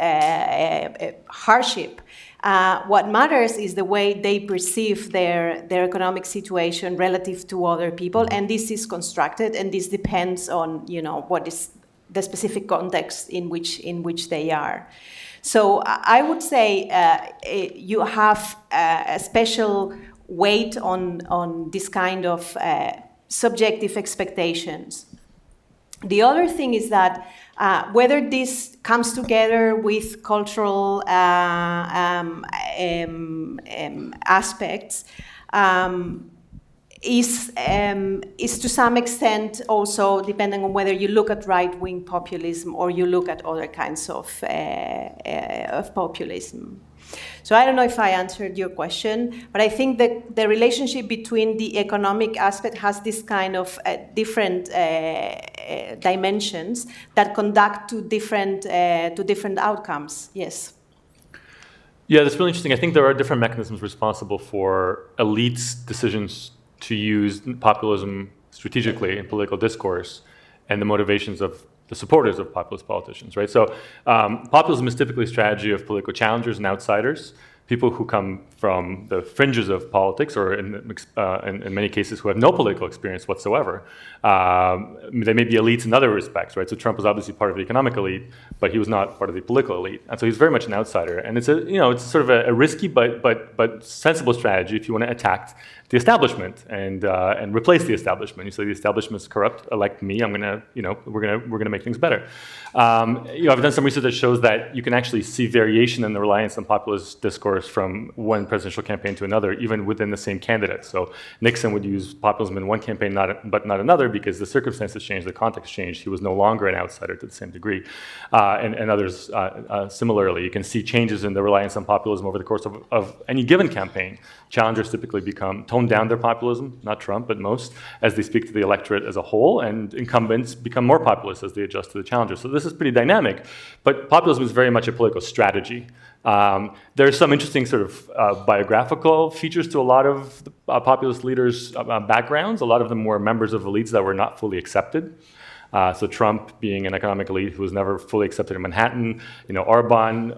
hardship. What matters is the way they perceive their economic situation relative to other people, and this is constructed, and this depends on what is the specific context in which they are. So I would say you have a special weight on this kind of subjective expectations. The other thing is that whether this comes together with cultural aspects is to some extent also depending on whether you look at right-wing populism or you look at other kinds of populism. So I don't know if I answered your question, but I think that the relationship between the economic aspect has this kind of different dimensions that conduct to different outcomes. Yes. Yeah, that's really interesting. I think there are different mechanisms responsible for elites' decisions to use populism strategically in political discourse and the motivations of the supporters of populist politicians, right? So populism is typically a strategy of political challengers and outsiders people who come from the fringes of politics, or in many cases who have no political experience whatsoever. They may be elites in other respects, right? So Trump was obviously part of the economic elite, but he was not part of the political elite, and so he's very much an outsider. And it's it's sort of a risky but sensible strategy if you want to attack the establishment and replace the establishment. You say the establishment is corrupt. Elect me. I'm gonna we're gonna make things better. I've done some research that shows that you can actually see variation in the reliance on populist discourse from one presidential campaign to another, even within the same candidate. So Nixon would use populism in one campaign, but not another, because the circumstances changed, the context changed. He was no longer an outsider to the same degree. And others similarly. You can see changes in the reliance on populism over the course of any given campaign. Challengers typically tone down their populism, not Trump, but most, as they speak to the electorate as a whole, and incumbents become more populist as they adjust to the challengers. So this is pretty dynamic, but populism is very much a political strategy. There are some interesting sort of biographical features to a lot of the populist leaders' backgrounds. A lot of them were members of elites that were not fully accepted. So Trump being an economic elite who was never fully accepted in Manhattan, Orban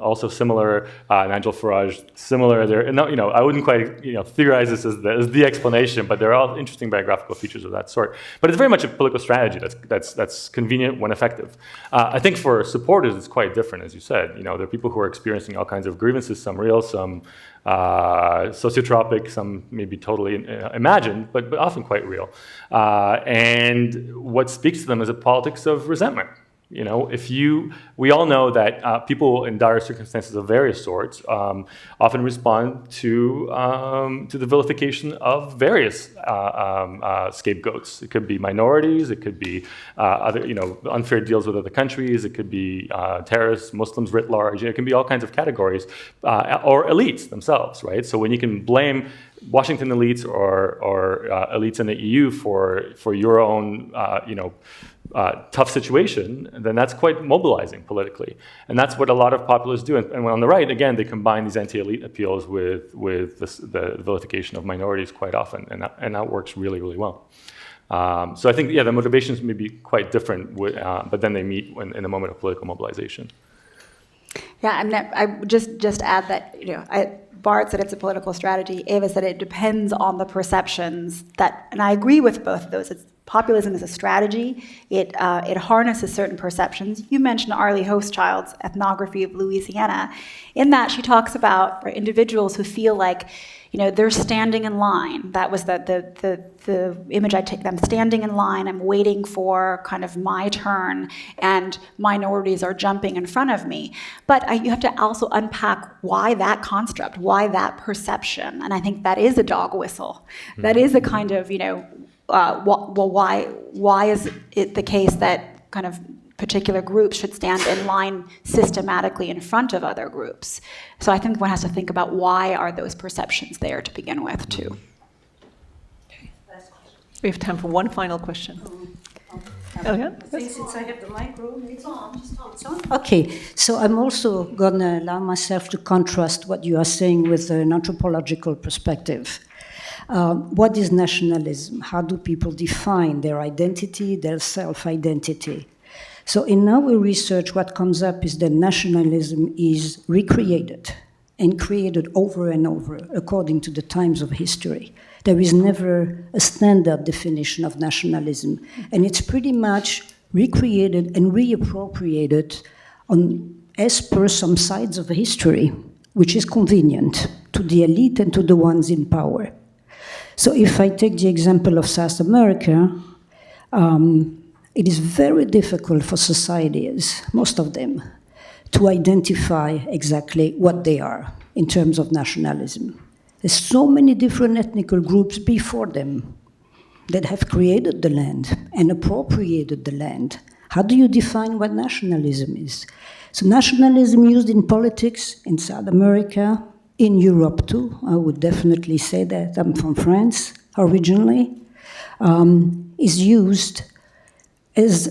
also similar, Nigel Farage similar. I wouldn't quite theorize this as the explanation, but there are all interesting biographical features of that sort. But it's very much a political strategy that's convenient when effective. I think for supporters it's quite different, as you said. There are people who are experiencing all kinds of grievances, some real, some sociotropic, some maybe totally imagined, but often quite real. And what speaks to them is a politics of resentment. We all know that people in dire circumstances of various sorts often respond to the vilification of various scapegoats. It could be minorities, it could be other, unfair deals with other countries, it could be terrorists, Muslims writ large. It can be all kinds of categories, or elites themselves, right? So when you can blame Washington elites or elites in the EU for your own, tough situation, then that's quite mobilizing politically. And that's what a lot of populists do. And on the right, again, they combine these anti-elite appeals with the vilification of minorities quite often, and that works really, really well. So I think, the motivations may be quite different, but then they meet in the moment of political mobilization. Yeah, I would just add that, Bart said it's a political strategy. Eva said it depends on the perceptions and I agree with both of those. Populism is a strategy. It harnesses certain perceptions. You mentioned Arlie Hochschild's ethnography of Louisiana. In that, she talks about individuals who feel like, they're standing in line. That was the image I take them, standing in line. I'm waiting for kind of my turn, and minorities are jumping in front of me. But you have to also unpack why that construct, why that perception. And I think that is a dog whistle. That is a kind of, why is it the case that kind of particular groups should stand in line systematically in front of other groups? So I think one has to think about why are those perceptions there to begin with, too. We have time for one final question. Yes. Since I have the micro, it's on. Okay, so I'm also going to allow myself to contrast what you are saying with an anthropological perspective. What is nationalism? How do people define their identity, their self-identity? So in our research, what comes up is that nationalism is recreated and created over and over according to the times of history. There is never a standard definition of nationalism, and it's pretty much recreated and reappropriated as per some sides of history, which is convenient to the elite and to the ones in power. So if I take the example of South America, it is very difficult for societies, most of them, to identify exactly what they are in terms of nationalism. There's so many different ethnic groups before them that have created the land and appropriated the land. How do you define what nationalism is? So nationalism used in politics in South America, in Europe too, I would definitely say that. I'm from France originally, is used as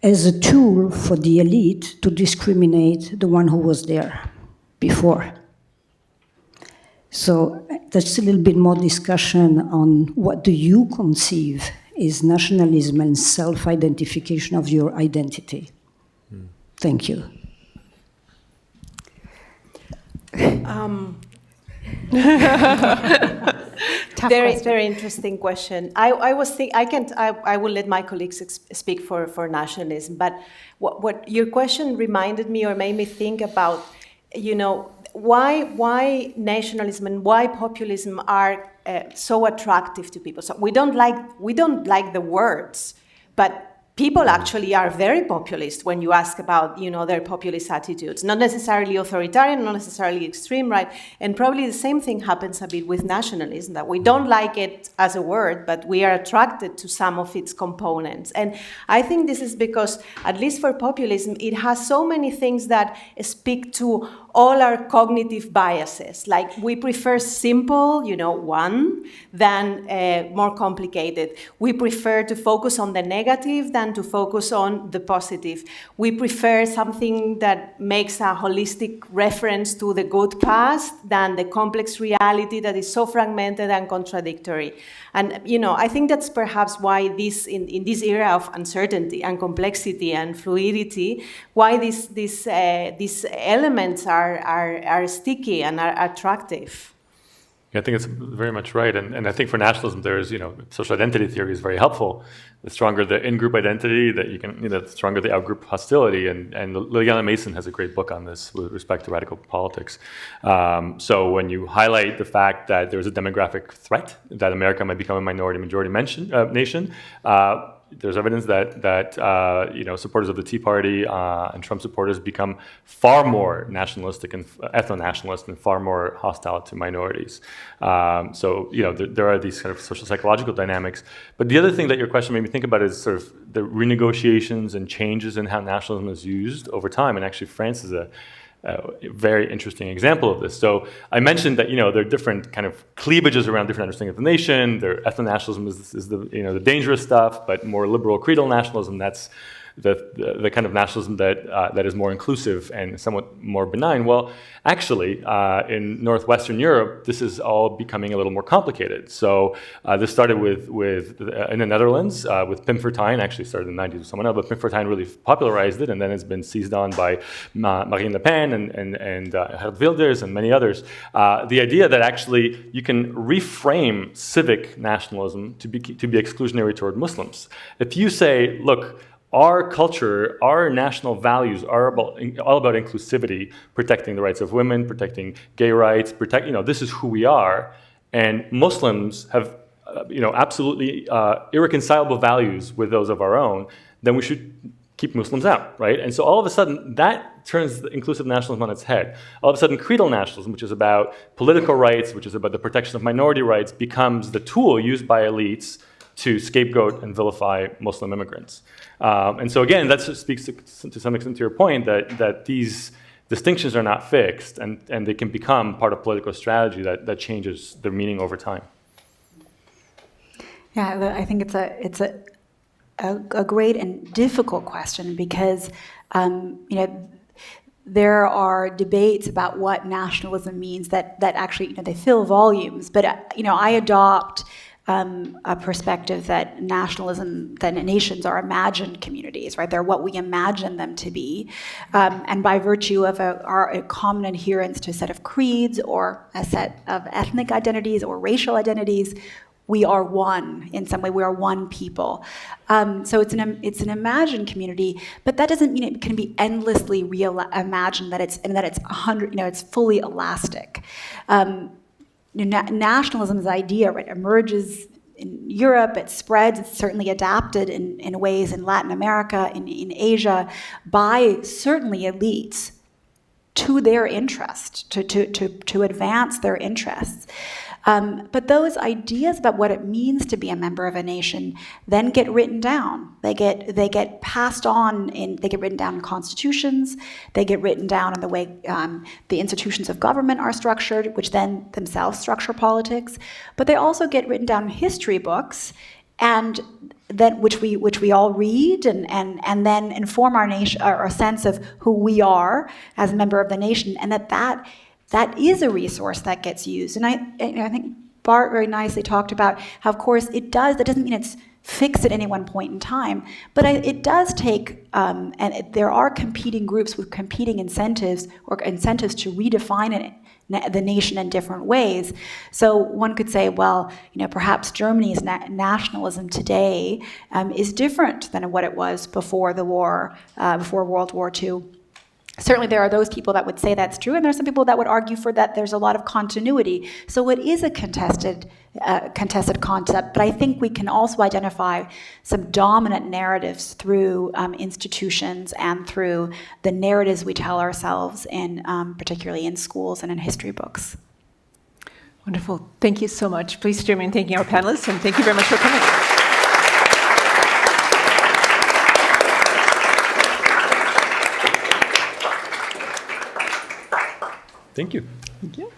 a tool for the elite to discriminate the one who was there before. So there's a little bit more discussion on what do you conceive is nationalism and self-identification of your identity. Thank you. Very interesting question. I will let my colleagues speak for nationalism, but what your question reminded me or made me think about, why nationalism and why populism are so attractive to people. So we don't like the words, but people actually are very populist when you ask about, their populist attitudes. Not necessarily authoritarian, not necessarily extreme right. And probably the same thing happens a bit with nationalism, that we don't like it as a word, but we are attracted to some of its components. And I think this is because, at least for populism, it has so many things that speak to all our cognitive biases. Like, we prefer simple, one, than more complicated. We prefer to focus on the negative than to focus on the positive. We prefer something that makes a holistic reference to the good past than the complex reality that is so fragmented and contradictory. And, I think that's perhaps why in this era of uncertainty and complexity and fluidity, why these elements are sticky and are attractive. Yeah, I think it's very much right. And I think for nationalism, there's, social identity theory is very helpful. The stronger the in-group identity, that you can, the stronger the out-group hostility. And Liliana Mason has a great book on this with respect to radical politics. So when you highlight the fact that there's a demographic threat, that America might become a minority-majority nation, there's evidence that supporters of the Tea Party and Trump supporters become far more nationalistic and ethno-nationalist and far more hostile to minorities. There are these kind of social psychological dynamics. But the other thing that your question made me think about is sort of the renegotiations and changes in how nationalism is used over time. And actually, France is a very interesting example of this. So I mentioned that there are different kind of cleavages around different understandings of the nation. Ethno-nationalism is the dangerous stuff, but more liberal creedal nationalism, that's the kind of nationalism that is more inclusive and somewhat more benign. Well, actually, in Northwestern Europe, this is all becoming a little more complicated. So this started with in the Netherlands with Pim Fortuyn. Actually started in the 90s with someone else, but Pim Fortuyn really popularized it, and then it's been seized on by Marine Le Pen and Geert Wilders and many others. The idea that actually you can reframe civic nationalism to be exclusionary toward Muslims. If you say, look, our culture, our national values are all about inclusivity, protecting the rights of women, protecting gay rights, this is who we are. And Muslims have, absolutely irreconcilable values with those of our own, then we should keep Muslims out, right? And so all of a sudden, that turns the inclusive nationalism on its head. All of a sudden, creedal nationalism, which is about political rights, which is about the protection of minority rights, becomes the tool used by elites to scapegoat and vilify Muslim immigrants. And so again, that speaks to some extent to your point that these distinctions are not fixed and they can become part of political strategy that changes their meaning over time. Yeah, I think it's a great and difficult question because, there are debates about what nationalism means that actually, they fill volumes. But, I adopt a perspective that nationalism, that nations are imagined communities, right? They're what we imagine them to be. And by virtue of our common adherence to a set of creeds or a set of ethnic identities or racial identities, we are one in some way. We are one people. So it's an imagined community, but that doesn't mean it can be endlessly imagined. That it's 100. It's fully elastic. Nationalism's idea, right, emerges in Europe. It spreads. It's certainly adapted in ways in Latin America, in Asia, by certainly elites to their interest, to advance their interests. But those ideas about what it means to be a member of a nation then get written down. They get passed on. They get written down in constitutions. They get written down in the way the institutions of government are structured, which then themselves structure politics. But they also get written down in history books, and then which we all read and then inform our nation, our sense of who we are as a member of the nation, and that is a resource that gets used. And I think Bart very nicely talked about how, of course, that doesn't mean it's fix at any one point in time. But it does take, there are competing groups with competing incentives or incentives to redefine the nation in different ways. So one could say, well, perhaps Germany's nationalism today is different than what it was before the war, before World War II. Certainly there are those people that would say that's true, and there are some people that would argue for that there's a lot of continuity. So it is a contested concept, but I think we can also identify some dominant narratives through institutions and through the narratives we tell ourselves, particularly in schools and in history books. Wonderful. Thank you so much. Please join me in thanking our panelists, and thank you very much for coming. Thank you. Thank you.